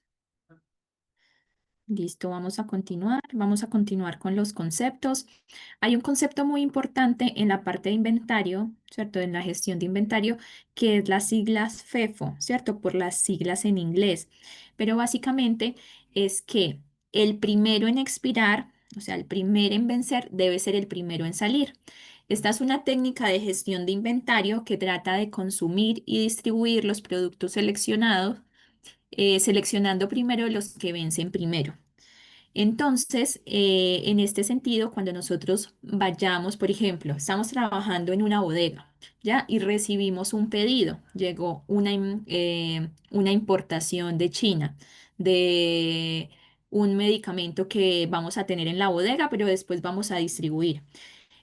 listo, vamos a continuar con los conceptos. Hay un concepto muy importante en la parte de inventario, ¿cierto? En la gestión de inventario, que es las siglas FEFO, ¿cierto? Por las siglas en inglés. Pero básicamente es que el primero en expirar, o sea, el primero en vencer, debe ser el primero en salir. Esta es una técnica de gestión de inventario que trata de consumir y distribuir los productos seleccionados, seleccionando primero los que vencen primero. Entonces, en este sentido, cuando nosotros vayamos, por ejemplo, estamos trabajando en una bodega, ¿ya? Y recibimos un pedido, llegó una importación de China de un medicamento que vamos a tener en la bodega, pero después vamos a distribuir.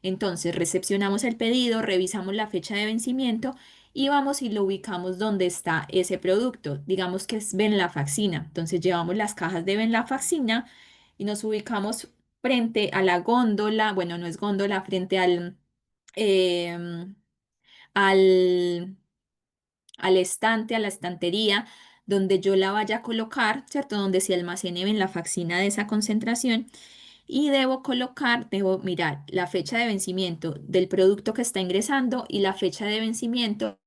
Entonces, recepcionamos el pedido, revisamos la fecha de vencimiento y vamos y lo ubicamos donde está ese producto. Digamos que es Venlafaxina. Entonces, llevamos las cajas de Venlafaxina y nos ubicamos frente a la góndola, bueno, no es góndola, frente em, al, al estante, a la estantería, donde yo la vaya a colocar, ¿cierto? Donde se almacene Venlafaxina de esa concentración y debo mirar la fecha de vencimiento del producto que está ingresando y la fecha de vencimiento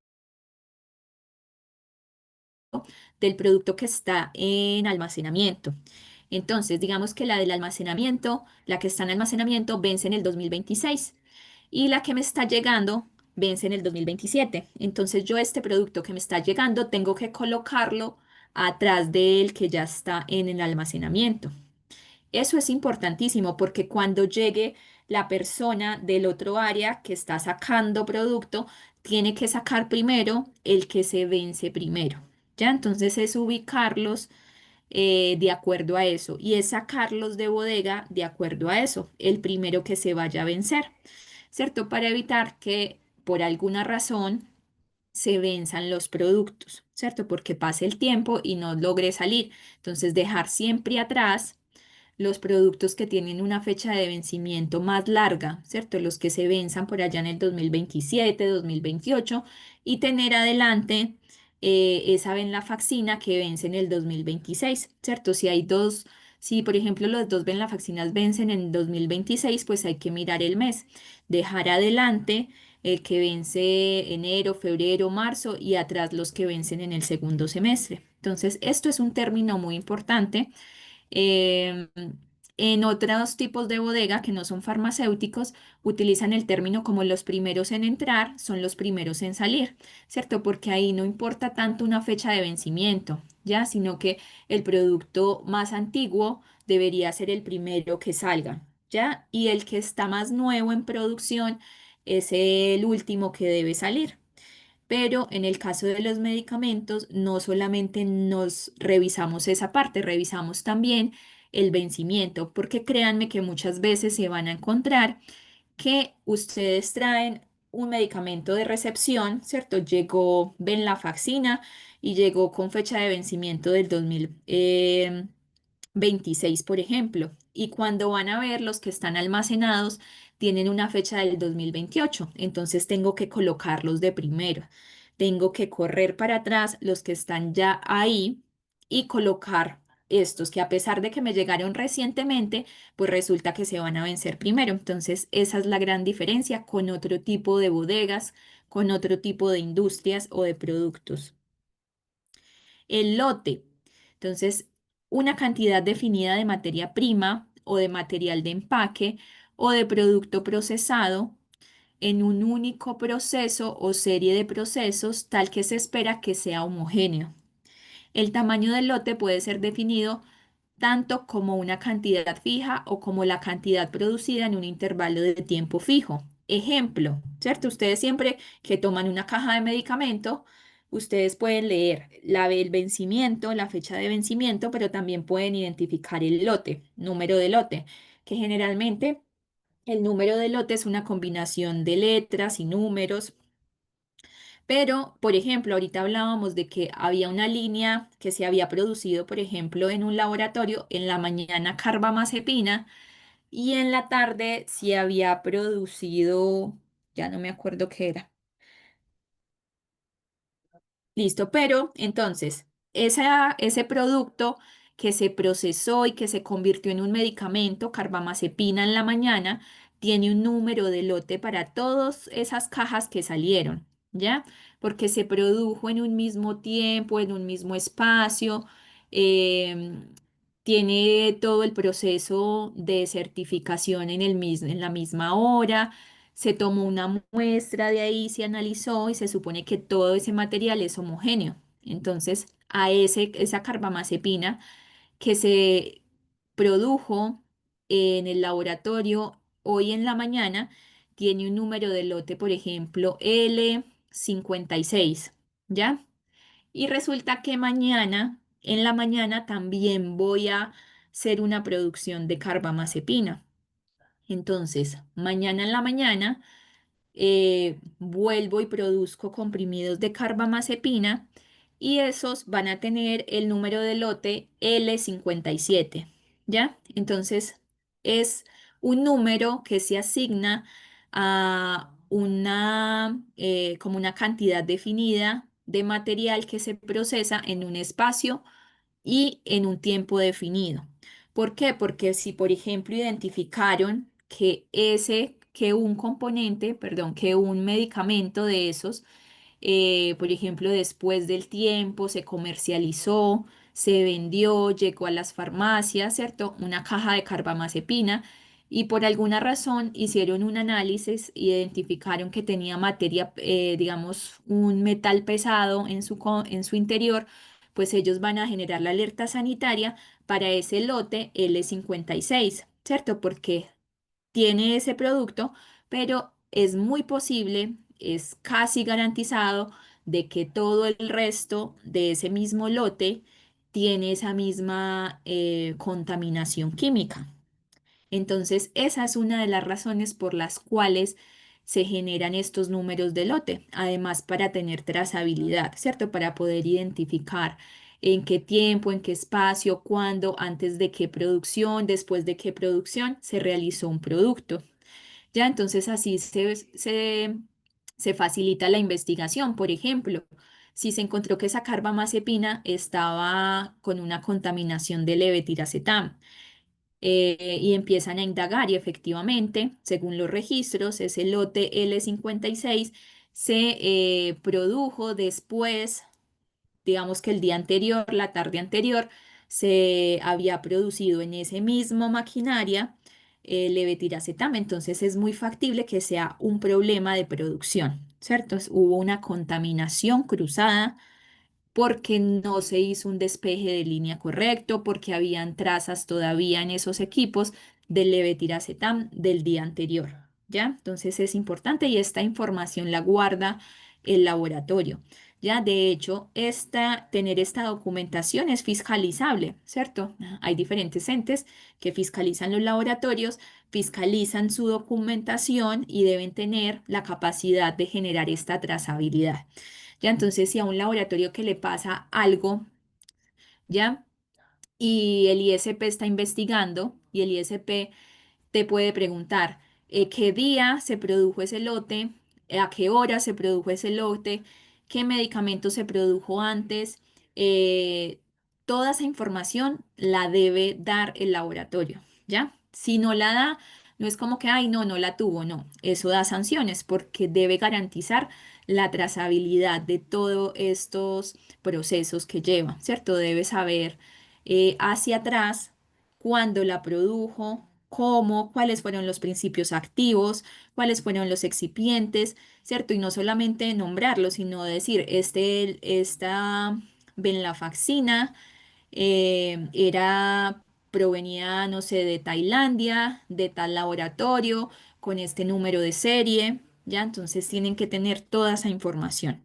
del producto que está en almacenamiento. Entonces, digamos que la del almacenamiento, la que está en almacenamiento, vence en el 2026 y la que me está llegando vence en el 2027. Entonces, yo este producto que me está llegando tengo que colocarlo atrás del que ya está en el almacenamiento. Eso es importantísimo porque cuando llegue la persona del otro área que está sacando producto, tiene que sacar primero el que se vence primero. ¿Ya? Entonces es ubicarlos de acuerdo a eso y es sacarlos de bodega de acuerdo a eso, el primero que se vaya a vencer, ¿cierto? Para evitar que por alguna razón se venzan los productos, ¿cierto? Porque pase el tiempo y no logre salir. Entonces dejar siempre atrás los productos que tienen una fecha de vencimiento más larga, ¿cierto? Los que se venzan por allá en el 2027, 2028 y tener adelante esa venlafaxina que vence en el 2026, ¿cierto? Si por ejemplo los dos venlafaxinas vencen en 2026, pues hay que mirar el mes, dejar adelante el que vence enero, febrero, marzo y atrás los que vencen en el segundo semestre. Entonces, esto es un término muy importante. Em, en otros tipos de bodega que no son farmacéuticos, utilizan el término como los primeros en entrar son los primeros en salir, ¿cierto? Porque ahí no importa tanto una fecha de vencimiento, ¿ya? Sino que el producto más antiguo debería ser el primero que salga, ¿ya? Y el que está más nuevo en producción es el último que debe salir. Pero en el caso de los medicamentos, no solamente nos revisamos esa parte, revisamos también el vencimiento, porque créanme que muchas veces se van a encontrar que ustedes traen un medicamento de recepción, ¿cierto? Llegó Venlafaxina y llegó con fecha de vencimiento del 2026, por ejemplo, y cuando van a ver los que están almacenados tienen una fecha del 2028, entonces tengo que colocarlos de primero. Tengo que correr para atrás los que están ya ahí y colocar estos que a pesar de que me llegaron recientemente, pues resulta que se van a vencer primero. Entonces, esa es la gran diferencia con otro tipo de bodegas, con otro tipo de industrias o de productos. El lote. Entonces, una cantidad definida de materia prima o de material de empaque o de producto procesado en un único proceso o serie de procesos tal que se espera que sea homogéneo. El tamaño del lote puede ser definido tanto como una cantidad fija o como la cantidad producida en un intervalo de tiempo fijo. Ejemplo, ¿cierto? Ustedes siempre que toman una caja de medicamento, ustedes pueden leer el vencimiento, la fecha de vencimiento, pero también pueden identificar el lote, número de lote, que generalmente el número de lote es una combinación de letras y números. Pero, por ejemplo, ahorita hablábamos de que había una línea que se había producido, por ejemplo, en un laboratorio, en la mañana carbamazepina y en la tarde se había producido, ya no me acuerdo qué era, Listo, pero entonces, ese producto que se procesó y que se convirtió en un medicamento, carbamazepina en la mañana, tiene un número de lote para todas esas cajas que salieron, ¿ya? Porque se produjo en un mismo tiempo, en un mismo espacio, em, tiene todo el proceso de certificación en la misma hora, se tomó una muestra de ahí, se analizó y se supone que todo ese material es homogéneo. Entonces, esa carbamazepina que se produjo en el laboratorio hoy en la mañana tiene un número de lote, por ejemplo, L56, ¿ya? Y resulta que mañana, en la mañana, también voy a hacer una producción de carbamazepina. Entonces, mañana en la mañana vuelvo y produzco comprimidos de carbamazepina y esos van a tener el número de lote L57, ¿ya? Entonces es un número que se asigna a como una cantidad definida de material que se procesa en un espacio y en un tiempo definido. ¿Por qué? Porque si, por ejemplo, identificaron que un componente, perdón, que un medicamento de esos, por ejemplo, después del tiempo se comercializó, se vendió, llegó a las farmacias, ¿cierto? Una caja de carbamazepina y por alguna razón hicieron un análisis, identificaron que tenía materia, digamos, un metal pesado en su interior, pues ellos van a generar la alerta sanitaria para ese lote L56, ¿cierto? Porque tiene ese producto, pero es muy posible, es casi garantizado de que todo el resto de ese mismo lote tiene esa misma contaminación química. Entonces, esa es una de las razones por las cuales se generan estos números de lote. Además, para tener trazabilidad, ¿cierto? Para poder identificar en qué tiempo, en qué espacio, cuándo, antes de qué producción, después de qué producción se realizó un producto. Ya, entonces así se facilita la investigación. Por ejemplo, si se encontró que esa carbamazepina estaba con una contaminación de levetiracetam, y empiezan a indagar y efectivamente, según los registros, ese lote L56 se produjo después, digamos que el día anterior, la tarde anterior, se había producido en ese mismo maquinaria levetiracetam, entonces es muy factible que sea un problema de producción, ¿cierto? Hubo una contaminación cruzada porque no se hizo un despeje de línea correcto, porque habían trazas todavía en esos equipos del levetiracetam del día anterior, ¿ya? Entonces es importante y esta información la guarda el laboratorio, ¿ya? De hecho, tener esta documentación es fiscalizable, ¿cierto? Hay diferentes entes que fiscalizan los laboratorios, fiscalizan su documentación y deben tener la capacidad de generar esta trazabilidad. Ya, entonces, si a un laboratorio que le pasa algo, ¿ya? Y el ISP está investigando y el ISP te puede preguntar qué día se produjo ese lote, a qué hora se produjo ese lote, qué medicamento se produjo antes. eh, Toda esa información la debe dar el laboratorio, ¿ya? Si no la da, no es como que, ay, no, no la tuvo, no. Eso da sanciones porque debe garantizar la trazabilidad de todos estos procesos que lleva, ¿cierto? Debe saber hacia atrás cuándo la produjo, cómo, cuáles fueron los principios activos, cuáles fueron los excipientes, ¿cierto? Y no solamente nombrarlos, sino decir, esta venlafaxina provenía, no sé, de Tailandia, de tal laboratorio, con este número de serie, ¿ya? Entonces tienen que tener toda esa información.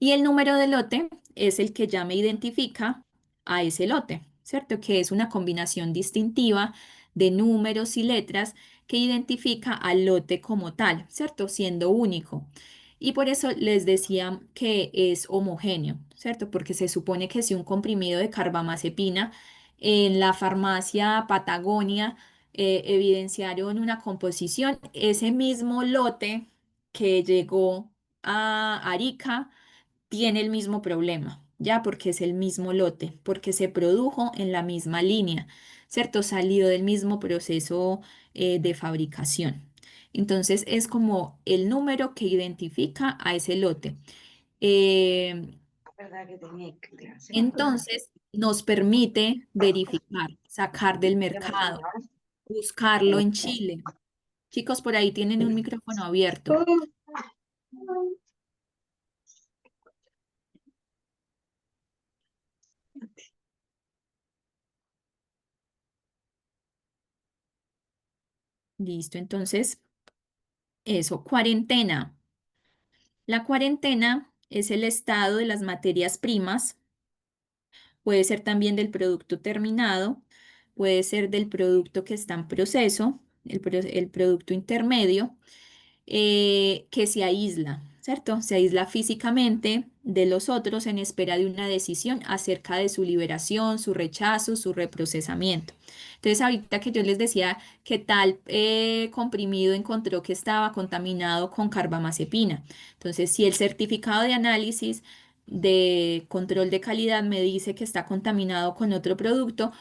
Y el número de lote es el que ya me identifica a ese lote, ¿cierto? Que es una combinación distintiva de números y letras que identifica al lote como tal, ¿cierto? Siendo único. Y por eso les decía que es homogéneo, ¿cierto? Porque se supone que si un comprimido de carbamazepina en la farmacia Patagonia evidenciaron una composición, ese mismo lote que llegó a Arica, tiene el mismo problema, ya porque es el mismo lote, porque se produjo en la misma línea, ¿cierto? Salió del mismo proceso de fabricación. Entonces es como el número que identifica a ese lote. Eh, entonces nos permite verificar, sacar del mercado, buscarlo en Chile. Chicos, por ahí tienen un micrófono abierto. Listo, entonces eso, cuarentena. La cuarentena es el estado de las materias primas, puede ser también del producto terminado, puede ser del producto que está en proceso, el producto intermedio, que se aísla, ¿cierto? Se aísla físicamente de los otros en espera de una decisión acerca de su liberación, su rechazo, su reprocesamiento. Entonces, ahorita que yo les decía que tal comprimido encontró que estaba contaminado con carbamazepina. Entonces, si el certificado de análisis de control de calidad me dice que está contaminado con otro producto,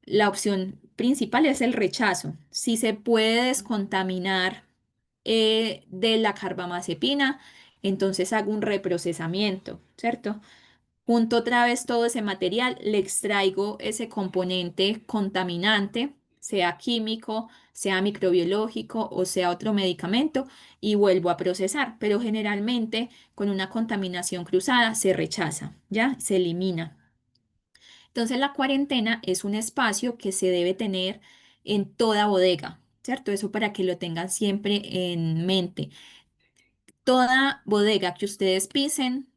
la opción principal es el rechazo. Si se puede descontaminar de la carbamazepina, entonces hago un reprocesamiento, ¿cierto? Junto otra vez todo ese material, le extraigo ese componente contaminante, sea químico, sea microbiológico o sea otro medicamento, y vuelvo a procesar, pero generalmente con una contaminación cruzada se rechaza, ¿ya? Se elimina. Entonces la cuarentena es un espacio que se debe tener en toda bodega, ¿cierto? Eso para que lo tengan siempre en mente. Toda bodega que ustedes pisen,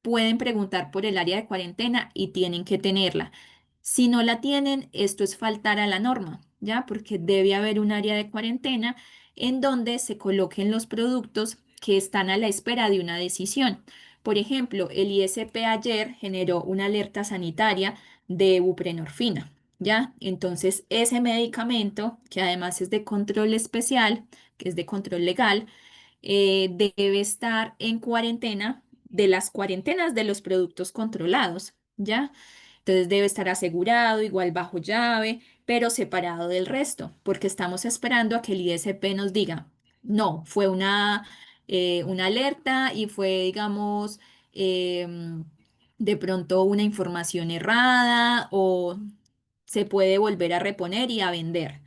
pueden preguntar por el área de cuarentena y tienen que tenerla. Si no la tienen, esto es faltar a la norma, ¿ya? Porque debe haber un área de cuarentena en donde se coloquen los productos que están a la espera de una decisión. Por ejemplo, el ISP ayer generó una alerta sanitaria de buprenorfina, ¿ya? Entonces, ese medicamento, que además es de control especial, que es de control legal, debe estar en cuarentena de las cuarentenas de los productos controlados, ¿ya? Entonces debe estar asegurado, igual bajo llave, pero separado del resto, porque estamos esperando a que el ISP nos diga, no, fue una alerta y fue, digamos, de pronto una información errada o se puede volver a reponer y a vender.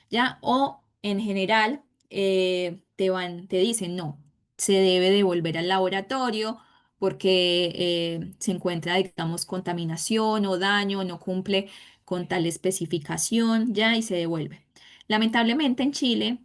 ¿Ya? O en general te dicen, no, se debe devolver al laboratorio porque se encuentra, digamos, contaminación o daño, no cumple con tal especificación, ¿ya? Y se devuelve. Lamentablemente en Chile,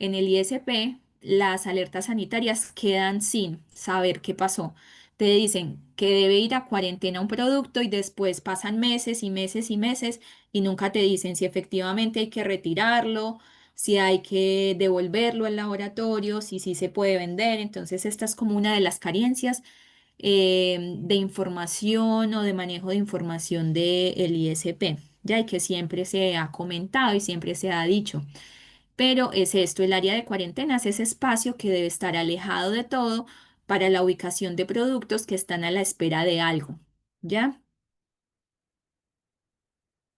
en el ISP, las alertas sanitarias quedan sin saber qué pasó. Te dicen que debe ir a cuarentena un producto y después pasan meses y meses y meses y nunca te dicen si efectivamente hay que retirarlo, si hay que devolverlo al laboratorio, si sí se puede vender. Entonces, esta es como una de las carencias de información o de manejo de información del ISP, ya y que siempre se ha comentado y siempre se ha dicho. Pero es esto, el área de cuarentenas, ese espacio que debe estar alejado de todo para la ubicación de productos que están a la espera de algo, ¿ya?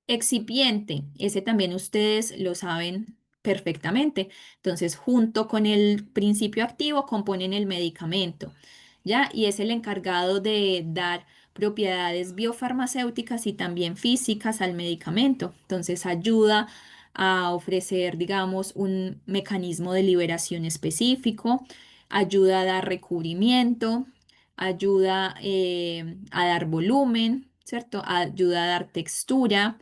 Excipiente, ese también ustedes lo saben perfectamente. Entonces, junto con el principio activo componen el medicamento, ¿ya? Y es el encargado de dar propiedades biofarmacéuticas y también físicas al medicamento. Entonces, ayuda a ofrecer, digamos, un mecanismo de liberación específico, ayuda a dar recubrimiento, ayuda a dar volumen, ¿cierto? Ayuda a dar textura,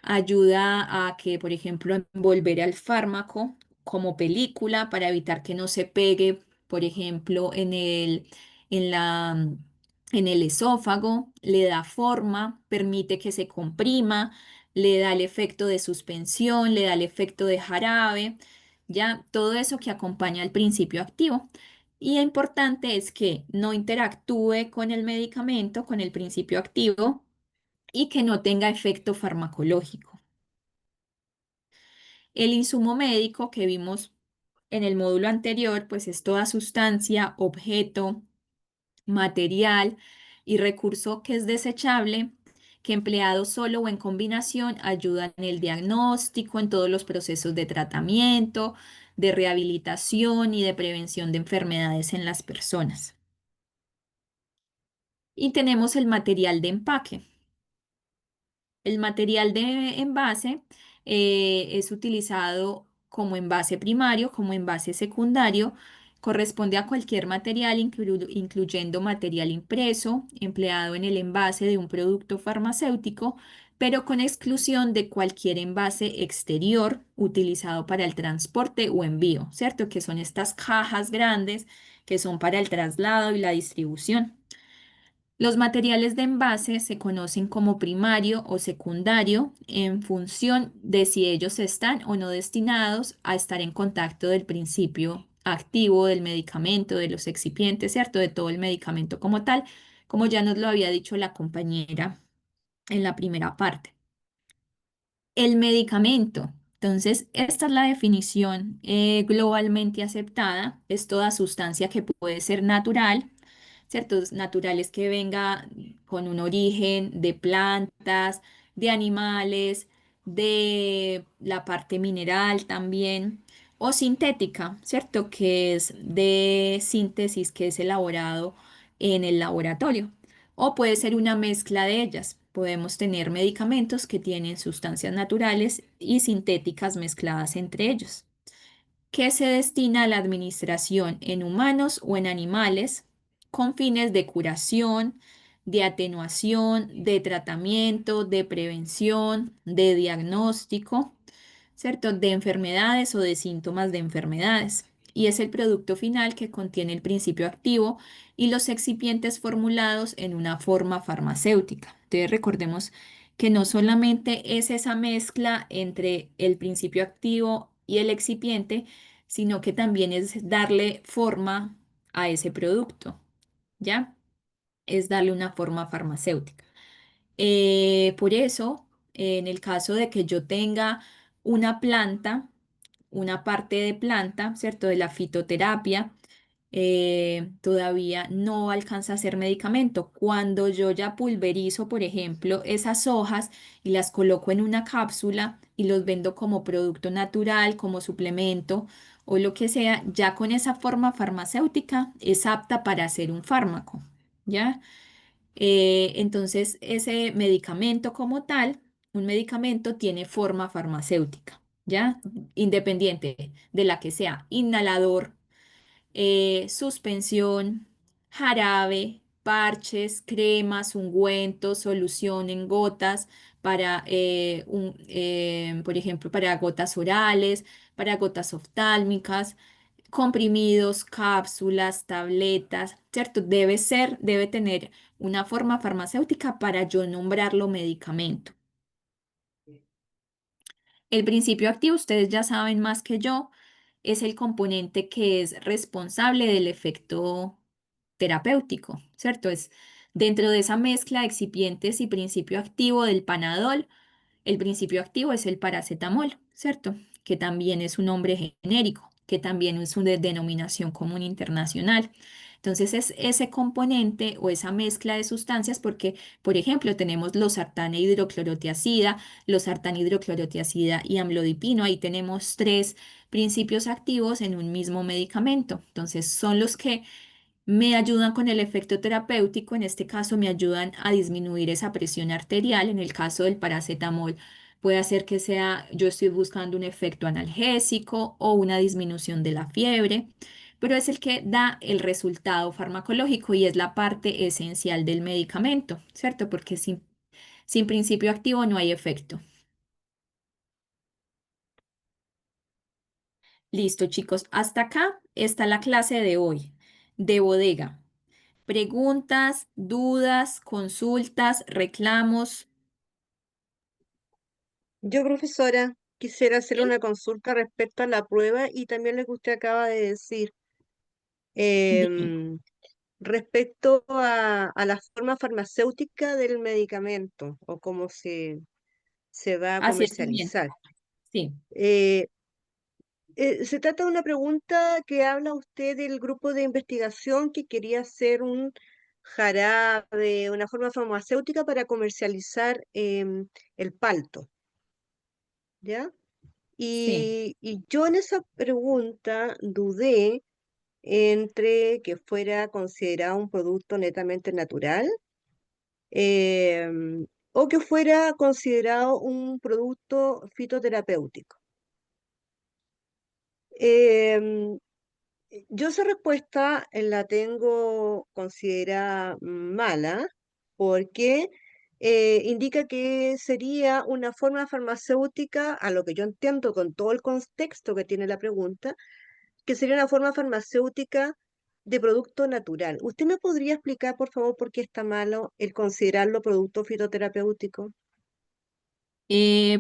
ayuda a que, por ejemplo, envolver al fármaco como película para evitar que no se pegue, por ejemplo, en la, en el esófago, le da forma, permite que se comprima, le da el efecto de suspensión, le da el efecto de jarabe, ya todo eso que acompaña al principio activo. Y lo importante es que no interactúe con el medicamento, con el principio activo, y que no tenga efecto farmacológico. El insumo médico que vimos en el módulo anterior, pues es toda sustancia, objeto, material y recurso que es desechable, que empleado solo o en combinación ayuda en el diagnóstico, en todos los procesos de tratamiento, de rehabilitación y de prevención de enfermedades en las personas. Y tenemos el material de empaque. El material de envase es utilizado como envase primario, como envase secundario. Corresponde a cualquier material, incluyendo material impreso, empleado en el envase de un producto farmacéutico, pero con exclusión de cualquier envase exterior utilizado para el transporte o envío, ¿cierto? Que son estas cajas grandes que son para el traslado y la distribución. Los materiales de envase se conocen como primario o secundario en función de si ellos están o no destinados a estar en contacto del principio activo del medicamento, de los excipientes, ¿cierto? De todo el medicamento como tal, como ya nos lo había dicho la compañera en la primera parte. El medicamento. Entonces, esta es la definición globalmente aceptada. Es toda sustancia que puede ser natural, ¿ciertos? Naturales que venga con un origen de plantas, de animales, de la parte mineral también, o sintética, ¿cierto? Que es de síntesis, que es elaborado en el laboratorio. O puede ser una mezcla de ellas. Podemos tener medicamentos que tienen sustancias naturales y sintéticas mezcladas entre ellos, que se destina a la administración en humanos o en animales con fines de curación, de atenuación, de tratamiento, de prevención, de diagnóstico, ¿cierto? De enfermedades o de síntomas de enfermedades. Y es el producto final que contiene el principio activo y los excipientes formulados en una forma farmacéutica. Entonces recordemos que no solamente es esa mezcla entre el principio activo y el excipiente, sino que también es darle forma a ese producto, ¿ya? Es darle una forma farmacéutica. Por eso, en el caso de que yo tenga una planta, una parte de planta, ¿cierto? De la fitoterapia, todavía no alcanza a ser medicamento. Cuando yo ya pulverizo, por ejemplo, esas hojas y las coloco en una cápsula y los vendo como producto natural, como suplemento o lo que sea, ya con esa forma farmacéutica es apta para hacer un fármaco, ¿ya? Entonces, ese medicamento como tal, un medicamento tiene forma farmacéutica, ¿ya? Independiente de la que sea, inhalador, suspensión, jarabe, parches, cremas, ungüentos, solución en gotas para, por ejemplo, para gotas orales, para gotas oftálmicas, comprimidos, cápsulas, tabletas, ¿cierto? Debe tener una forma farmacéutica para yo nombrarlo medicamento. El principio activo, ustedes ya saben más que yo, es el componente que es responsable del efecto terapéutico, ¿cierto? Es dentro de esa mezcla de excipientes y principio activo del Panadol, el principio activo es el paracetamol, ¿cierto? Que también es un nombre genérico, que también es una denominación común internacional. Entonces es ese componente o esa mezcla de sustancias porque, por ejemplo, tenemos losartán e hidroclorotiazida, losartán, hidroclorotiazida y amlodipino. Ahí tenemos tres principios activos en un mismo medicamento. Entonces son los que me ayudan con el efecto terapéutico, en este caso me ayudan a disminuir esa presión arterial, en el caso del paracetamol puede hacer que sea, yo estoy buscando un efecto analgésico o una disminución de la fiebre, pero es el que da el resultado farmacológico y es la parte esencial del medicamento, ¿cierto? Porque sin principio activo no hay efecto. Listo, chicos, hasta acá está la clase de hoy de bodega. Preguntas, dudas, consultas, reclamos. Yo, profesora, quisiera hacer ¿Sí? una consulta respecto a la prueba y también lo que usted acaba de decir. Dime. em, Respecto a la forma farmacéutica del medicamento o cómo se va a Así está bien. comercializar. Sí. Eh, Se trata de una pregunta que habla usted del grupo de investigación que quería hacer un jarabe, una forma farmacéutica para comercializar el palto, ¿ya? Sí. Y yo en esa pregunta dudé entre que fuera considerado un producto netamente natural em, o que fuera considerado un producto fitoterapéutico. Em, yo esa respuesta la tengo considerada mala porque indica que sería una forma farmacéutica, a lo que yo entiendo con todo el contexto que tiene la pregunta, que sería una forma farmacéutica de producto natural. ¿Usted me podría explicar, por favor, por qué está malo el considerarlo producto fitoterapéutico?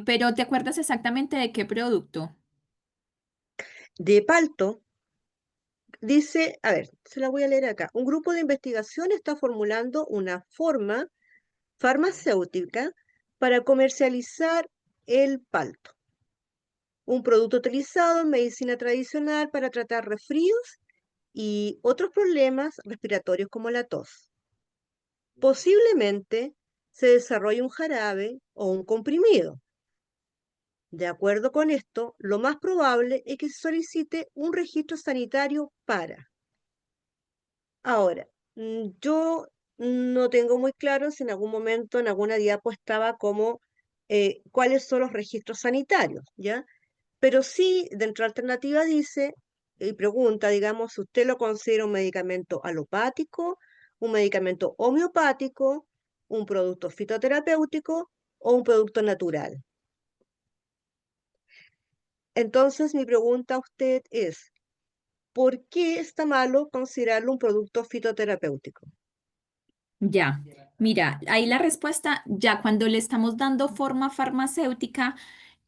Pero ¿te acuerdas exactamente de qué producto? De palto, dice, a ver, se la voy a leer acá. Un grupo de investigación está formulando una forma farmacéutica para comercializar el palto, un producto utilizado en medicina tradicional para tratar resfríos y otros problemas respiratorios como la tos. Posiblemente se desarrolle un jarabe o un comprimido. De acuerdo con esto, lo más probable es que se solicite un registro sanitario para. Ahora, yo no tengo muy claro si en algún momento en alguna diapo estaba como cuáles son los registros sanitarios, ¿ya? Pero sí, dentro de la alternativa dice y pregunta, digamos, si usted lo considera un medicamento alopático, un medicamento homeopático, un producto fitoterapéutico o un producto natural. Entonces, mi pregunta a usted es, ¿por qué está malo considerarlo un producto fitoterapéutico? Ya, mira, ahí la respuesta, ya cuando le estamos dando forma farmacéutica,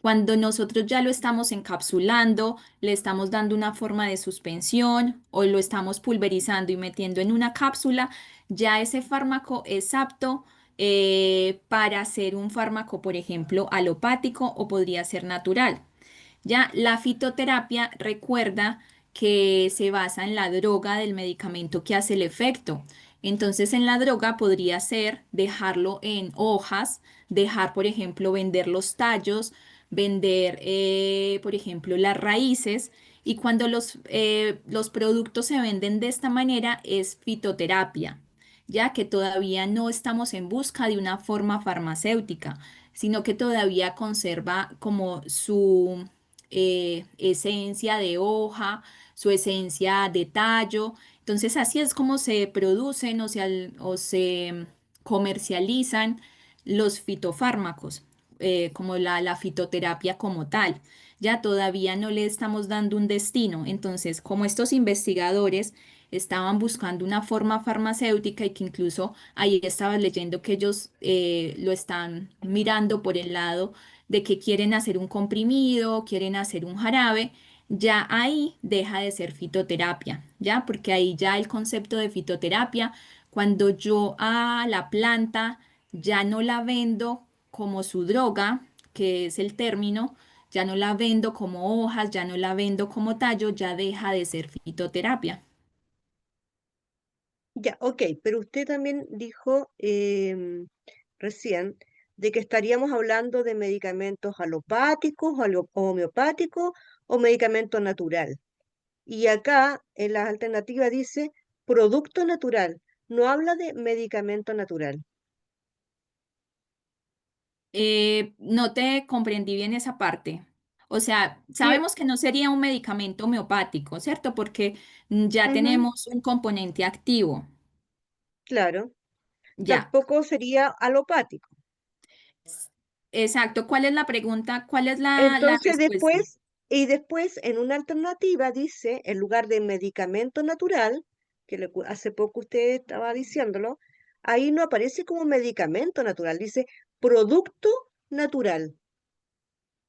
cuando nosotros ya lo estamos encapsulando, le estamos dando una forma de suspensión o lo estamos pulverizando y metiendo en una cápsula, ya ese fármaco es apto para ser un fármaco, por ejemplo, alopático o podría ser natural. Ya la fitoterapia recuerda que se basa en la droga del medicamento que hace el efecto. Entonces, en la droga podría ser dejarlo en hojas, dejar, por ejemplo, vender los tallos, vender, por ejemplo, las raíces. Y cuando los productos se venden de esta manera es fitoterapia, ya que todavía no estamos en busca de una forma farmacéutica, sino que todavía conserva como su esencia de hoja, su esencia de tallo. Entonces así es como se producen o se comercializan los fitofármacos, como la fitoterapia como tal. Ya todavía no le estamos dando un destino. Entonces, como estos investigadores estaban buscando una forma farmacéutica y que incluso ahí estaba leyendo que ellos lo están mirando por el lado de que quieren hacer un comprimido, quieren hacer un jarabe, ya ahí deja de ser fitoterapia, ¿ya? Porque ahí ya el concepto de fitoterapia, cuando yo a la planta ya no la vendo como su droga, que es el término, ya no la vendo como hojas, ya no la vendo como tallo, ya deja de ser fitoterapia. Ya, ok, pero usted también dijo recién de que estaríamos hablando de medicamentos alopáticos, homeopáticos o medicamento natural. Y acá en las alternativas dice producto natural, no habla de medicamento natural. No te comprendí bien esa parte. O sea, Que, sabemos que no sería un medicamento homeopático, ¿cierto? Porque ya ujú, tenemos un componente activo. claro, Ya. tampoco sería alopático. Exacto. ¿Cuál es la pregunta? ¿Cuál es la Entonces respuesta? después en una alternativa dice, en lugar de medicamento natural, que hace poco usted estaba diciéndolo, ahí no aparece como medicamento natural, dice producto natural.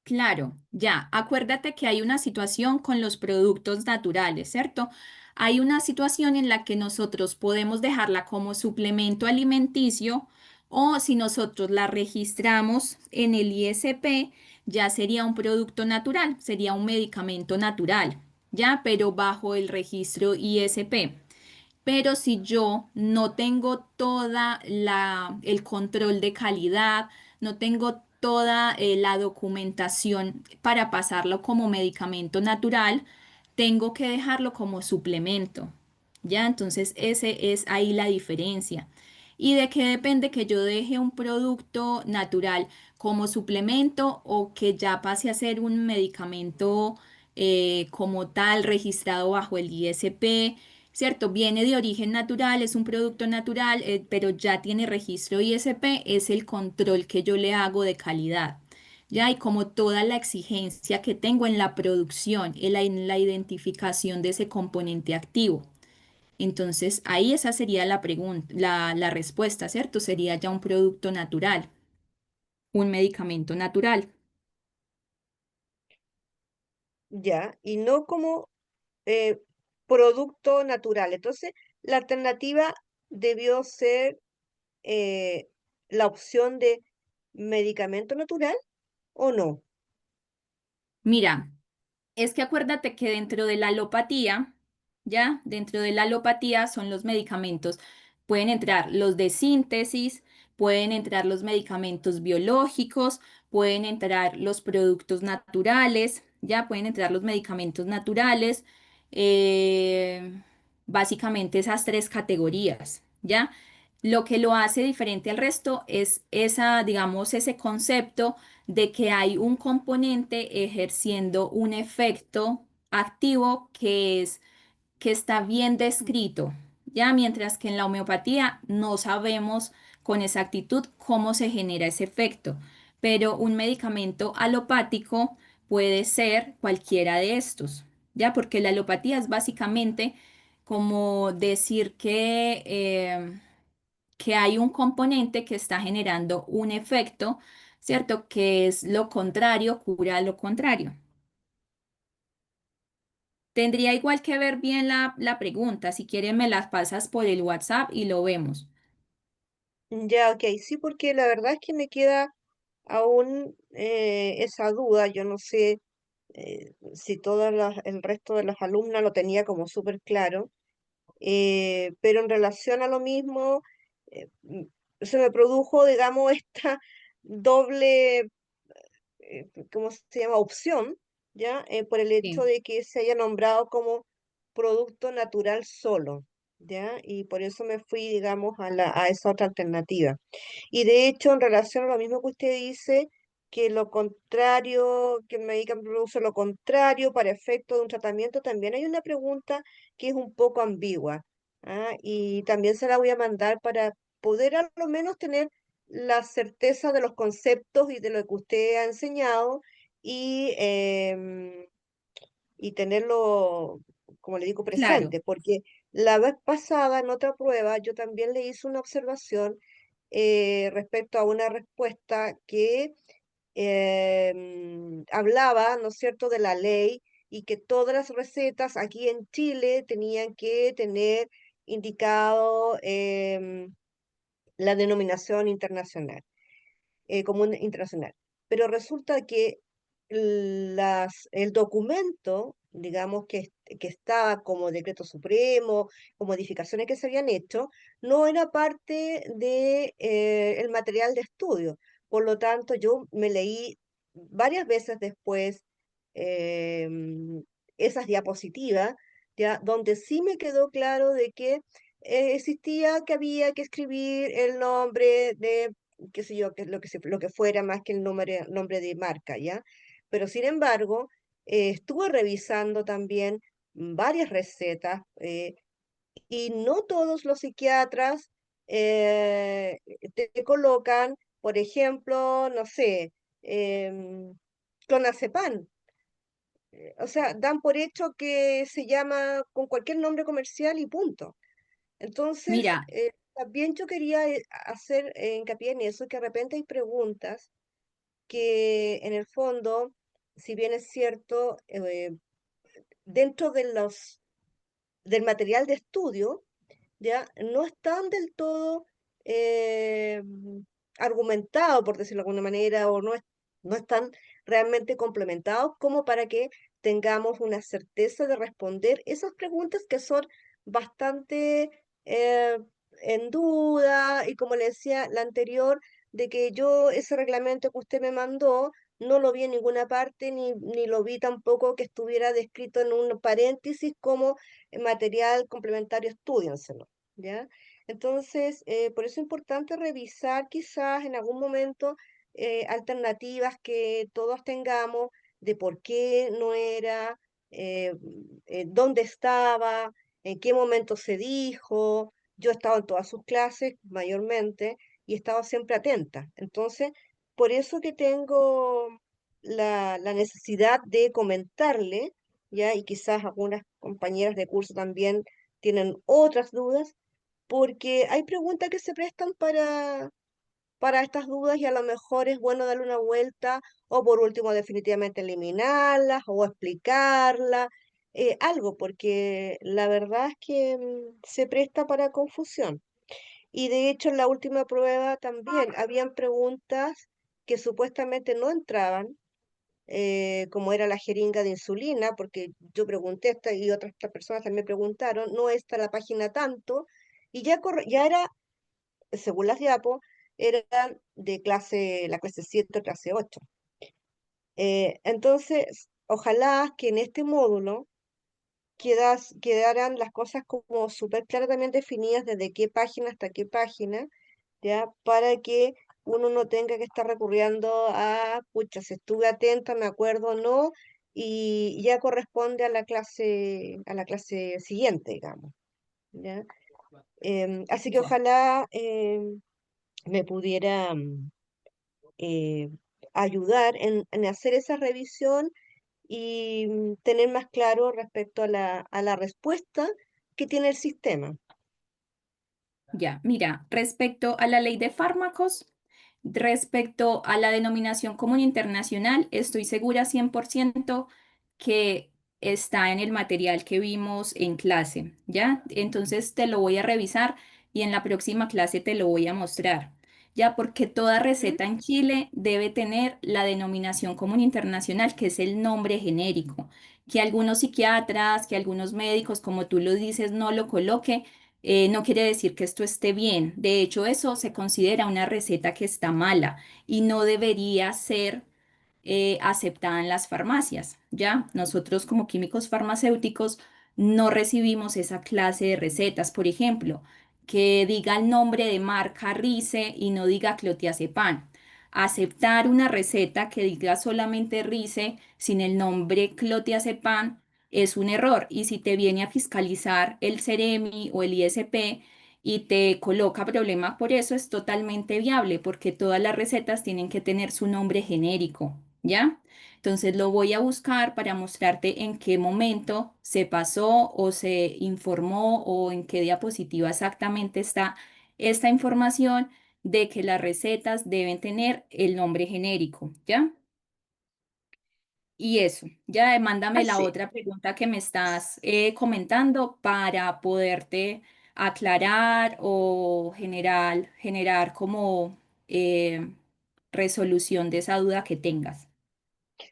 Claro, ya. Acuérdate que hay una situación con los productos naturales, ¿cierto? Hay una situación en la que nosotros podemos dejarla como suplemento alimenticio o si nosotros la registramos en el ISP, ya sería un producto natural, sería un medicamento natural, ¿ya? Pero bajo el registro ISP. Pero si yo no tengo el control de calidad, no tengo toda la documentación para pasarlo como medicamento natural, tengo que dejarlo como suplemento. ¿Ya? Entonces, ese es ahí la diferencia. ¿Y de qué depende que yo deje un producto natural como suplemento o que ya pase a ser un medicamento como tal registrado bajo el ISP? ¿Cierto? Viene de origen natural, es un producto natural, pero ya tiene registro ISP, es el control que yo le hago de calidad. Ya, y como toda la exigencia que tengo en la producción, en la identificación de ese componente activo. Entonces, ahí esa sería la pregunta, la respuesta, ¿cierto? Sería ya un producto natural, un medicamento natural. Ya, y no como eh, producto natural. Entonces, la alternativa debió ser eh, la opción de medicamento natural o no. Mira. Es que acuérdate que dentro de la alopatía, ¿ya? Dentro de la alopatía son los medicamentos. Pueden entrar los de síntesis, pueden entrar los medicamentos biológicos, pueden entrar los productos naturales, ¿ya? Pueden entrar los medicamentos naturales. eh, Básicamente esas tres categorías, ¿ya? Lo que lo hace diferente al resto es esa, digamos, ese concepto de que hay un componente ejerciendo un efecto activo que está bien descrito, ya mientras que en la homeopatía no sabemos con exactitud cómo se genera ese efecto, pero un medicamento alopático puede ser cualquiera de estos, ya porque la alopatía es básicamente como decir que hay un componente que está generando un efecto, ¿cierto? Que es lo contrario, cura lo contrario. Tendría igual que ver bien la pregunta. Si quieres, me las pasas por el WhatsApp y lo vemos. Ya, ok, sí, porque la verdad es que me queda aún esa duda. Yo no sé si el resto de las alumnas lo tenía como súper claro, pero en relación a lo mismo, mm, se me produjo, digamos, esta doble ¿cómo se llama? Opción, ¿ya? Por el hecho Sí, de que se haya nombrado como producto natural solo, ¿ya? Y por eso me fui, digamos, a esa otra alternativa. Y de hecho, en relación a lo mismo que usted dice, que lo contrario, que el medicamento produce lo contrario para efecto de un tratamiento, también hay una pregunta que es un poco ambigua, ¿ah? Y también se la voy a mandar para poder a lo menos tener la certeza de los conceptos y de lo que usted ha enseñado y, y tenerlo, como le digo, claro. presente, porque la vez pasada en otra prueba yo también le hice una observación respecto a una respuesta que hablaba, ¿no es cierto?, de la ley y que todas las recetas aquí en Chile tenían que tener indicado la denominación internacional común internacional. Pero resulta que el documento, digamos, que estaba como decreto supremo, o modificaciones que se habían hecho, no era parte de, el material de estudio. Por lo tanto, yo me leí varias veces después em, esas diapositivas, ya, donde sí me quedó claro de que existía que había que escribir el nombre de qué sé yo, lo que fuera más que el nombre de marca, ¿ya? Pero sin embargo, estuve revisando también varias recetas y no todos los psiquiatras te colocan, por ejemplo, no sé, clonazepam. O sea, dan por hecho que se llama con cualquier nombre comercial y punto. Entonces, Mira, también yo quería hacer hincapié en eso, que de repente hay preguntas que en el fondo, si bien es cierto, dentro del material de estudio, ya no están del todo eh, argumentados, por decirlo de alguna manera, o no están realmente complementados como para que tengamos una certeza de responder esas preguntas que son bastante en duda y como le decía la anterior, de que yo ese reglamento que usted me mandó no lo vi en ninguna parte ni lo vi tampoco que estuviera descrito en un paréntesis como material complementario, estudienselo, ¿ya? Entonces, por eso es importante revisar quizás en algún momento alternativas que todos tengamos de por qué no era, dónde estaba, en qué momento se dijo. Yo he estado en todas sus clases mayormente y he estado siempre atenta. Entonces, por eso que tengo la necesidad de comentarle, ¿ya? Y quizás algunas compañeras de curso también tienen otras dudas, porque hay preguntas que se prestan para estas dudas y a lo mejor es bueno darle una vuelta o por último definitivamente eliminarlas o explicarlas, algo, porque la verdad es que se presta para confusión. Y de hecho en la última prueba también habían preguntas que supuestamente no entraban, como era la jeringa de insulina, porque yo pregunté esta y otras personas también preguntaron, no está la página tanto, y ya era según las diapos, eran de la clase 7 o clase 8. Entonces, ojalá que en este módulo quedaran las cosas como súper claras también definidas desde qué página hasta qué página, ¿ya? Para que uno no tenga que estar recurriendo a, pucha, si estuve atenta, me acuerdo o no, y ya corresponde a la clase siguiente, digamos, ¿ya? Así que Ya. ojalá me pudiera eh, ayudar en hacer esa revisión y tener más claro respecto a a la respuesta que tiene el sistema. Ya, mira, respecto a la ley de fármacos, respecto a la denominación común internacional, estoy segura 100% que está en el material que vimos en clase, ¿ya? Entonces te lo voy a revisar y en la próxima clase te lo voy a mostrar, ¿ya? Porque toda ¿Mm? receta en Chile debe tener la denominación común internacional, que es el nombre genérico, que algunos psiquiatras, que algunos médicos, como tú lo dices, no lo coloque no quiere decir que esto esté bien. De hecho, eso se considera una receta que está mala y no debería ser aceptada en las farmacias. Ya, nosotros como químicos farmacéuticos no recibimos esa clase de recetas. Por ejemplo, que diga el nombre de marca Rice y no diga clotiazepam. Aceptar una receta que diga solamente Rice sin el nombre clotiazepam es un error. Y si te viene a fiscalizar el Ceremi o el ISP y te coloca problema por eso, es totalmente viable porque todas las recetas tienen que tener su nombre genérico, ¿ya? Entonces lo voy a buscar para mostrarte en qué momento se pasó o se informó o en qué diapositiva exactamente está esta información de que las recetas deben tener el nombre genérico, ¿ya? Y eso, ya mándame la Así. otra pregunta que me estás comentando para poderte aclarar o generar como resolución de esa duda que tengas.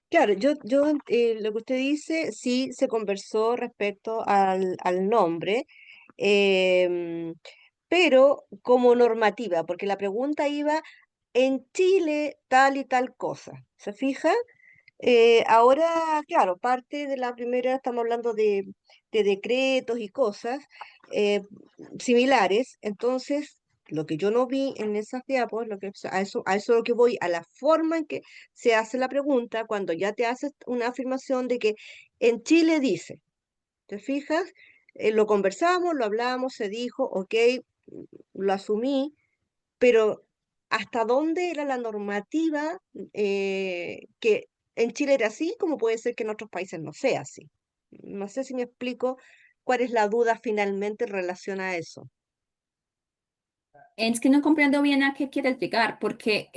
Claro, lo que usted dice, sí se conversó respecto al nombre, em, pero como normativa, porque la pregunta iba en Chile tal y tal cosa. ¿Se fija? Ahora, claro, parte de la primera estamos hablando de decretos y cosas eh, similares. Entonces, lo que yo no vi en esas diapos, a eso lo que voy, a la forma en que se hace la pregunta, cuando ya te haces una afirmación de que en Chile dice, ¿te fijas? Lo conversamos, lo hablamos, se dijo, ok, lo asumí, pero ¿hasta dónde era la normativa que en Chile era así, como puede ser que en otros países no sea así? No sé si me explico cuál es la duda finalmente en relación a eso. Es que no comprendo bien a qué quieres llegar, porque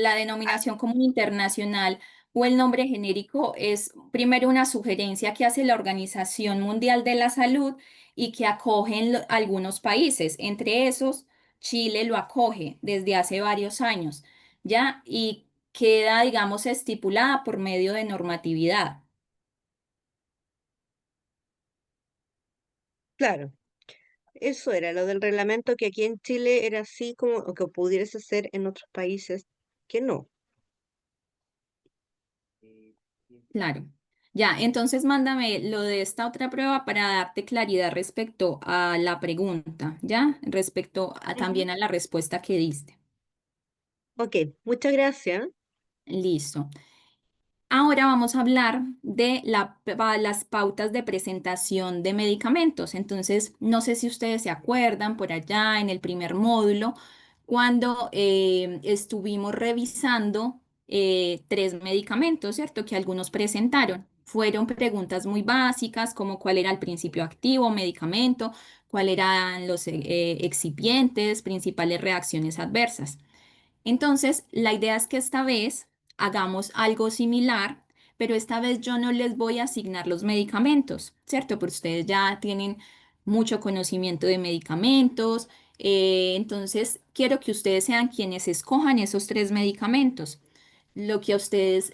la Ah, denominación común internacional o el nombre genérico es primero una sugerencia que hace la Organización Mundial de la Salud y que acogen algunos países, entre esos Chile lo acoge desde hace varios años, ¿ya? Y queda, digamos, estipulada por medio de normatividad. claro. Eso era lo del reglamento que aquí en Chile era así como, o que pudiese ser en otros países que no. Claro. Ya, entonces mándame lo de esta otra prueba para darte claridad respecto a la pregunta, ¿ya? Respecto a, Ujú. también a la respuesta que diste. Ok, muchas gracias. Listo. Ahora vamos a hablar de las pautas de presentación de medicamentos. Entonces, no sé si ustedes se acuerdan por allá en el primer módulo, cuando estuvimos revisando tres medicamentos, ¿cierto? Que algunos presentaron. Fueron preguntas muy básicas, como cuál era el principio activo, medicamento, cuáles eran los excipientes, principales reacciones adversas. Entonces, la idea es que esta vez hagamos algo similar, pero esta vez yo no les voy a asignar los medicamentos, ¿cierto? Porque ustedes ya tienen mucho conocimiento de medicamentos. Entonces, quiero que ustedes sean quienes escojan esos tres medicamentos, lo que ustedes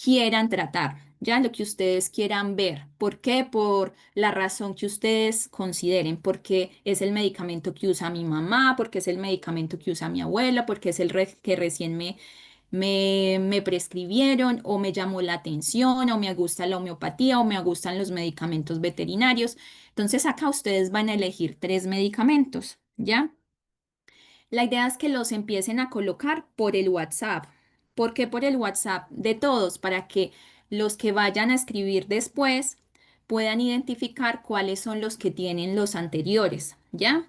quieran tratar, ya lo que ustedes quieran ver. ¿Por qué? Por la razón que ustedes consideren, porque es el medicamento que usa mi mamá, porque es el medicamento que usa mi abuela, porque es el que recién me prescribieron o me llamó la atención o me gusta la homeopatía o me gustan los medicamentos veterinarios. Entonces acá ustedes van a elegir tres medicamentos, ¿ya? La idea es que los empiecen a colocar por el WhatsApp. ¿Por qué por el WhatsApp de todos? Para que los que vayan a escribir después puedan identificar cuáles son los que tienen los anteriores, ¿ya?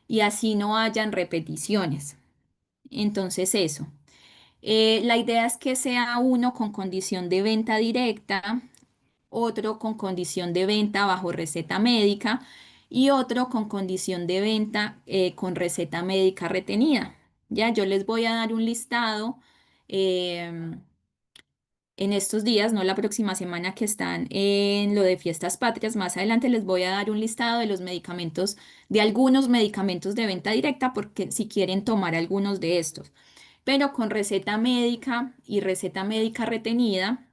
Y así no hayan repeticiones. Entonces eso. La idea es que sea uno con condición de venta directa, otro con condición de venta bajo receta médica y otro con condición de venta con receta médica retenida. Ya, yo les voy a dar un listado em, en estos días, no la próxima semana que están en lo de fiestas patrias. Más adelante les voy a dar un listado de los medicamentos, de algunos medicamentos de venta directa, porque si quieren tomar algunos de estos, pero con receta médica y receta médica retenida.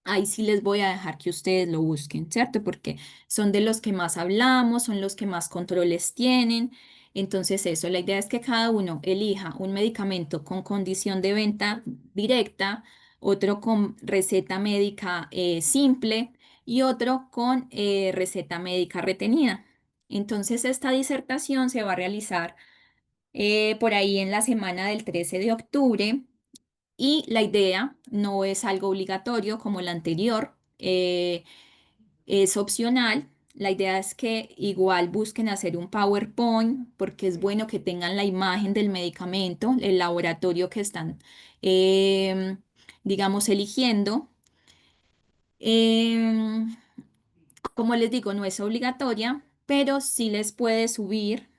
Ahí sí les voy a dejar que ustedes lo busquen, ¿cierto? Porque son de los que más hablamos, son los que más controles tienen. Entonces eso, la idea es que cada uno elija un medicamento con condición de venta directa, otro con receta médica simple y otro con receta médica retenida. Entonces esta disertación se va a realizar por ahí en la semana del 13 de octubre. Y la idea no es algo obligatorio como la anterior, es opcional. La idea es que igual busquen hacer un PowerPoint porque es bueno que tengan la imagen del medicamento, el laboratorio que están, em, digamos, eligiendo. Em, Como les digo, no es obligatoria, pero sí les puede subir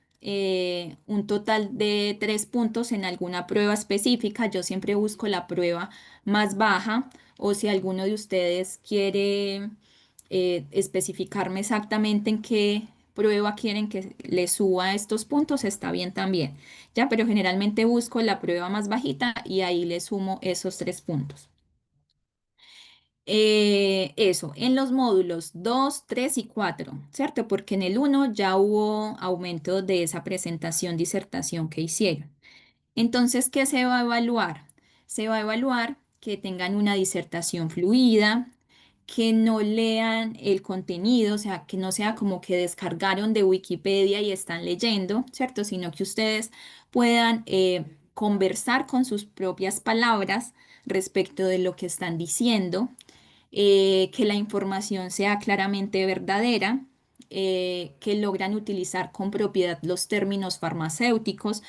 un total de 3 puntos en alguna prueba específica. Yo siempre busco la prueba más baja o si alguno de ustedes quiere especificarme exactamente en qué prueba quieren que le suba estos puntos, está bien también. Ya, pero generalmente busco la prueba más bajita y ahí le sumo esos 3 puntos. Eso, en los módulos 2, 3 y 4, ¿cierto? Porque en el uno ya hubo aumento de esa presentación, disertación que hicieron. Entonces, ¿qué se va a evaluar? Se va a evaluar que tengan una disertación fluida, que no lean el contenido, o sea, que no sea como que descargaron de Wikipedia y están leyendo, ¿cierto? Sino que ustedes puedan conversar con sus propias palabras respecto de lo que están diciendo, que la información sea claramente verdadera, que logran utilizar con propiedad los términos farmacéuticos,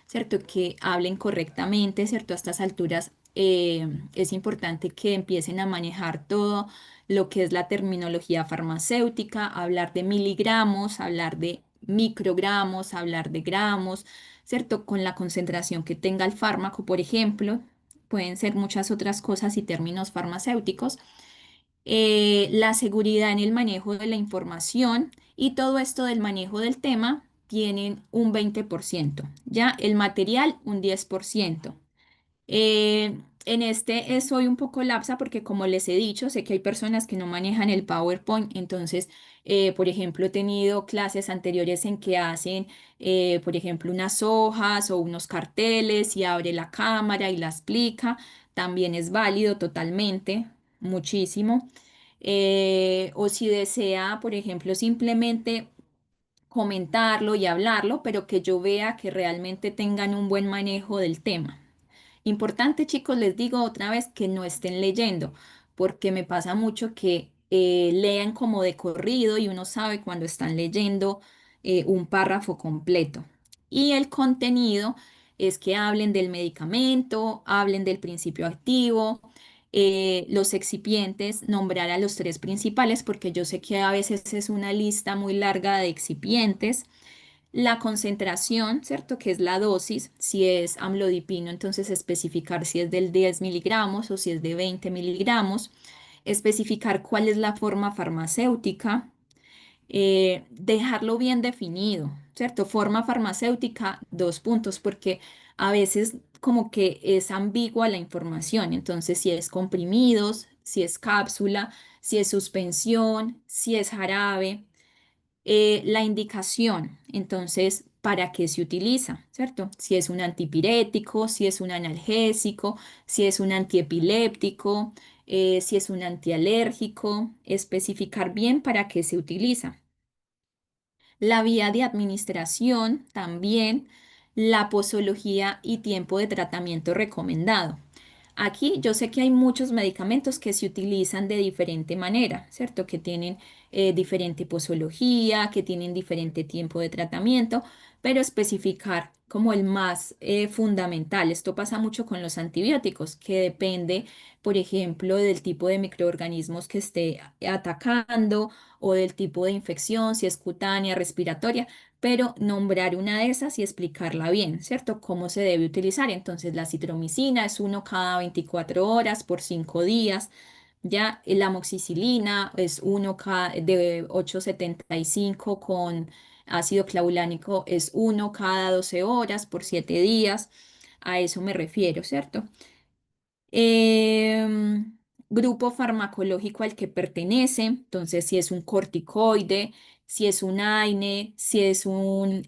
¿cierto? Que hablen correctamente, ¿cierto? A estas alturas es importante que empiecen a manejar todo lo que es la terminología farmacéutica, hablar de miligramos, hablar de microgramos, hablar de gramos, ¿cierto? Con la concentración que tenga el fármaco, por ejemplo. Pueden ser muchas otras cosas y términos farmacéuticos, la seguridad en el manejo de la información y todo esto del manejo del tema tienen un 20%, ya el material un 10%. en este soy un poco lapsa porque como les he dicho, sé que hay personas que no manejan el PowerPoint, entonces, por ejemplo, he tenido clases anteriores en que hacen, por ejemplo, unas hojas o unos carteles y abre la cámara y la explica, también es válido totalmente, muchísimo. O si desea, por ejemplo, simplemente comentarlo y hablarlo, pero que yo vea que realmente tengan un buen manejo del tema. Importante, chicos, les digo otra vez que no estén leyendo, porque me pasa mucho que lean como de corrido y uno sabe cuando están leyendo un párrafo completo. Y el contenido es que hablen del medicamento, hablen del principio activo, los excipientes, nombrar a los tres principales, porque yo sé que a veces es una lista muy larga de excipientes, la concentración, ¿cierto? Que es la dosis, si es amlodipino, entonces especificar si es del 10 miligramos o si es de 20 miligramos, especificar cuál es la forma farmacéutica, dejarlo bien definido, ¿cierto? Forma farmacéutica, dos puntos, porque a veces como que es ambigua la información, entonces si es comprimidos, si es cápsula, si es suspensión, si es jarabe, la indicación, entonces, ¿para qué se utiliza? ¿Cierto? Si es un antipirético, si es un analgésico, si es un antiepiléptico, si es un antialérgico, especificar bien para qué se utiliza. La vía de administración también, la posología y tiempo de tratamiento recomendado. Aquí yo sé que hay muchos medicamentos que se utilizan de diferente manera, ¿cierto? Que tienen diferente posología, que tienen diferente tiempo de tratamiento, pero especificar como el más fundamental. Esto pasa mucho con los antibióticos, que depende, por ejemplo, del tipo de microorganismos que esté atacando o del tipo de infección, si es cutánea, respiratoria, pero nombrar una de esas y explicarla bien, ¿cierto? Cómo se debe utilizar. Entonces, la citromicina es uno cada 24 horas por 5 días. Ya la amoxicilina es uno cada, de 8,75 con ácido clavulánico es uno cada 12 horas por 7 días. A eso me refiero, ¿cierto? em, Grupo farmacológico al que pertenece, entonces si es un corticoide, si es un AINE, si es un,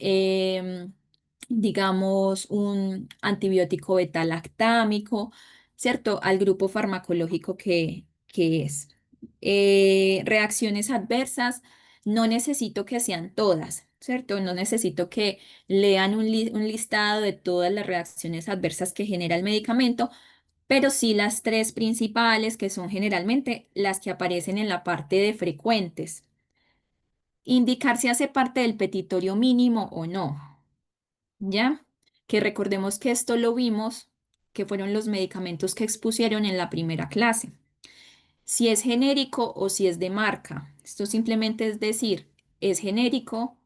digamos, un antibiótico beta-lactámico, ¿cierto? Al grupo farmacológico que es. Reacciones adversas, no necesito que sean todas, ¿cierto? No necesito que lean un listado de todas las reacciones adversas que genera el medicamento, pero sí las tres principales, que son generalmente las que aparecen en la parte de frecuentes. Indicar si hace parte del petitorio mínimo o no, ¿ya? Que recordemos que esto lo vimos, que fueron los medicamentos que expusieron en la primera clase. Si es genérico o si es de marca. Esto simplemente es decir, es genérico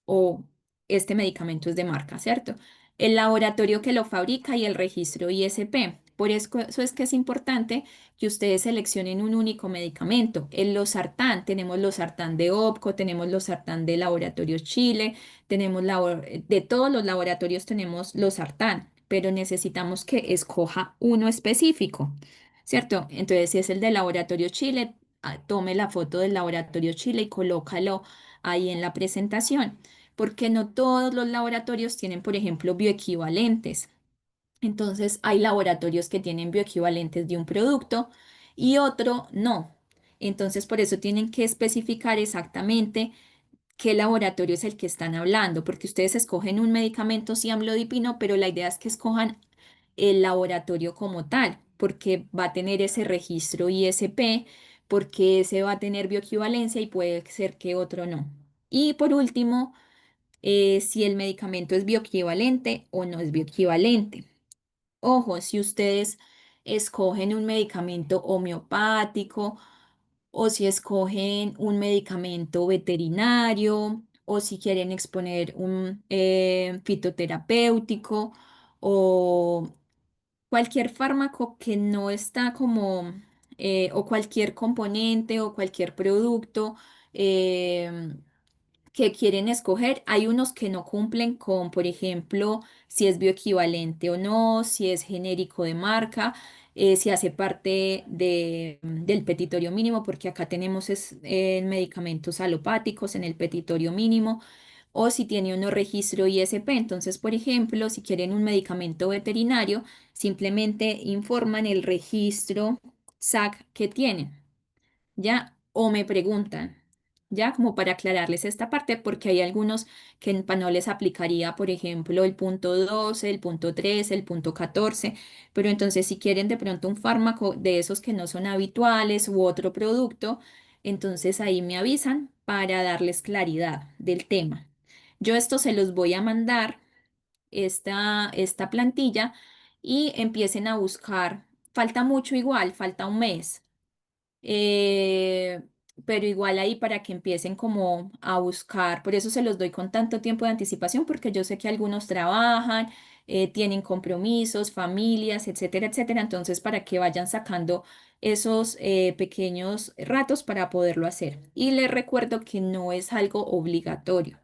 o este medicamento es de marca, ¿cierto? El laboratorio que lo fabrica y el registro ISP. Por eso es que es importante que ustedes seleccionen un único medicamento. En losartán, tenemos losartán de OPCO, tenemos losartán de Laboratorios Chile, de todos los laboratorios tenemos losartán, pero necesitamos que escoja uno específico, ¿cierto? Entonces, si es el de Laboratorio Chile, tome la foto del Laboratorio Chile y colócalo ahí en la presentación, porque no todos los laboratorios tienen, por ejemplo, bioequivalentes. Entonces, hay laboratorios que tienen bioequivalentes de un producto y otro no. Entonces, por eso tienen que especificar exactamente qué laboratorio es el que están hablando, porque ustedes escogen un medicamento, sí, amlodipino, pero la idea es que escojan el laboratorio como tal, porque va a tener ese registro ISP, porque ese va a tener bioequivalencia y puede ser que otro no. Y por último, si el medicamento es bioequivalente o no es bioequivalente. Ojo, si ustedes escogen un medicamento homeopático o si escogen un medicamento veterinario o si quieren exponer un fitoterapéutico o cualquier fármaco que no está como, o cualquier componente o cualquier producto. em, que quieren escoger. Hay unos que no cumplen con, por ejemplo, si es bioequivalente o no, si es genérico de marca, si hace parte del petitorio mínimo, porque acá tenemos medicamentos alopáticos en el petitorio mínimo, o si tiene uno registro ISP. Entonces, por ejemplo, si quieren un medicamento veterinario, simplemente informan el registro SAC que tienen. ¿Ya? O me preguntan, ¿ya? Como para aclararles esta parte, porque hay algunos que no les aplicaría, por ejemplo, el punto 12, el punto 13, el punto 14, pero entonces si quieren de pronto un fármaco de esos que no son habituales u otro producto, entonces ahí me avisan para darles claridad del tema. Yo esto se los voy a mandar, esta plantilla, y empiecen a buscar. Falta mucho igual, falta un mes, eh, pero igual ahí para que empiecen como a buscar. Por eso se los doy con tanto tiempo de anticipación, porque yo sé que algunos trabajan, tienen compromisos, familias, etcétera, etcétera. Entonces, para que vayan sacando esos pequeños ratos para poderlo hacer. Y les recuerdo que no es algo obligatorio,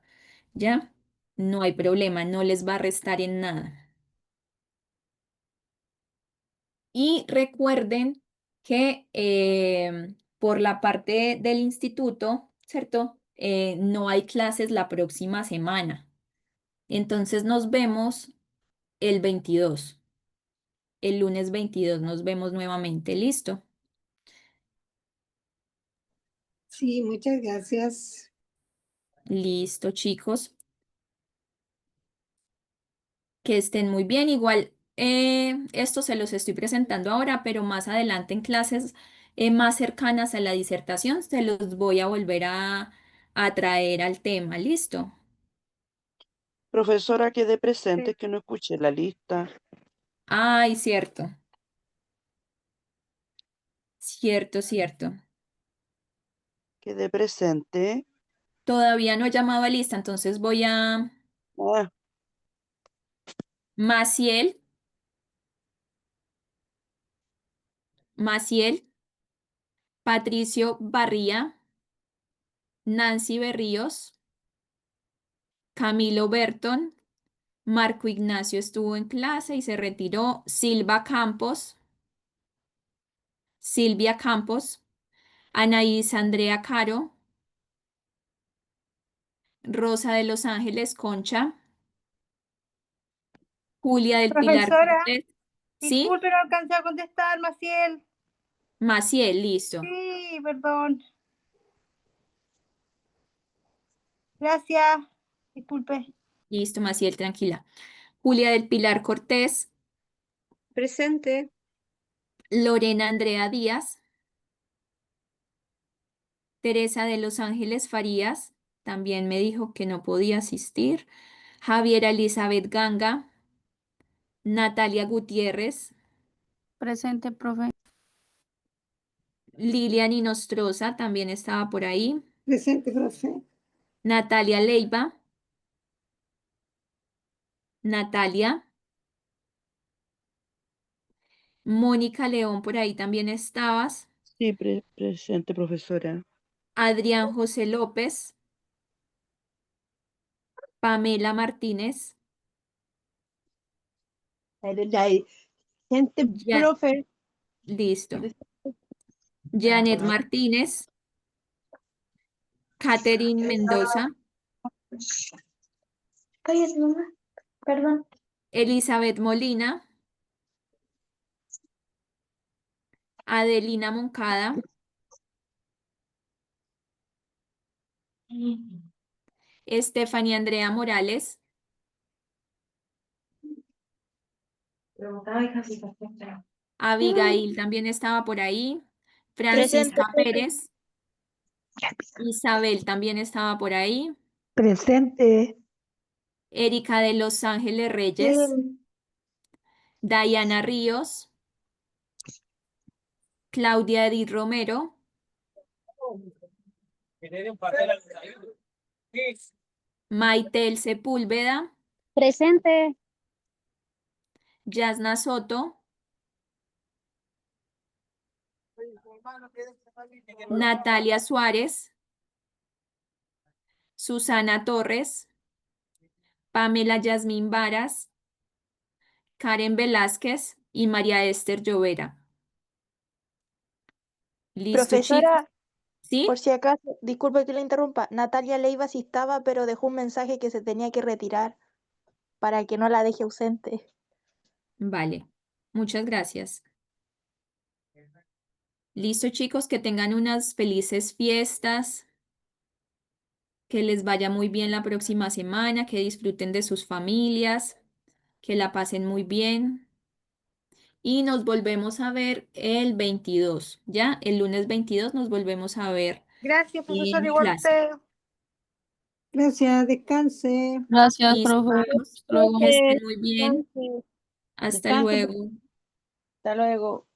¿ya? No hay problema, no les va a restar en nada. Y recuerden que por la parte del instituto, ¿cierto? No hay clases la próxima semana. Entonces nos vemos el 22. El lunes 22 nos vemos nuevamente. ¿Listo? Sí, muchas gracias. Listo, chicos. Que estén muy bien. Igual, esto se los estoy presentando ahora, pero más adelante en clases más cercanas a la disertación se los voy a volver a traer al tema. ¿Listo? Profesora, quedé presente, que no escuché la lista. Ay, cierto, cierto, cierto. Quedé presente. Todavía no he llamado a lista, entonces voy a Ah, Maciel, Maciel, Patricio Barría, Nancy Berríos, Camilo Berton, Marco Ignacio estuvo en clase y se retiró, Silvia Campos, Anaís Andrea Caro, Rosa de los Ángeles Concha, Julia del Pilar Profesora, Cortés, ¿sí? disculpe, no alcancé a contestar, Maciel. Maciel, listo, Sí, perdón. Gracias. Disculpe. listo, Maciel, tranquila. Julia del Pilar Cortés, Presente. Lorena Andrea Díaz, Teresa de los Ángeles Farías, también me dijo que no podía asistir, Javiera Elizabeth Ganga, Natalia Gutiérrez, Presente, profe. Lilian Inostroza también estaba por ahí, Presente, profe. Natalia Leiva, Natalia, Mónica León por ahí también estabas, sí, presente, profesora. Adrián José López, Pamela Martínez, Gente, ya, profe. listo, Janet Martínez, Catherine Mendoza, Cállate, mamá. Perdón. Elizabeth Molina, Adelina Moncada, Estefanía Andrea Morales, Preguntaba y casi perfecta. Abigail también estaba por ahí, Presente, Francisca profe. Pérez, Isabel también estaba por ahí, Presente. Erika de Los Ángeles Reyes, Diana Ríos, Claudia Edith Romero, Maitel Sepúlveda, Presente. Yasna Soto, Natalia Suárez, Susana Torres, Pamela Yasmín Varas, Karen Velázquez y María Esther Llovera. ¿Listo, chicos? Profesora, ¿Sí? por si acaso, disculpe que le interrumpa, Natalia Leiva sí estaba, pero dejó un mensaje que se tenía que retirar para que no la deje ausente. Vale. Muchas gracias. Listo, chicos, que tengan unas felices fiestas, que les vaya muy bien la próxima semana, que disfruten de sus familias, que la pasen muy bien. Y nos volvemos a ver el 22, ¿ya? El lunes 22 nos volvemos a ver Gracias, profesor, en igual clase. usted. Gracias, descanse. Gracias, Listo, profe. vamos. Hasta luego. Que estén Profe, muy bien. descanse. Hasta Descanse. luego. Hasta luego.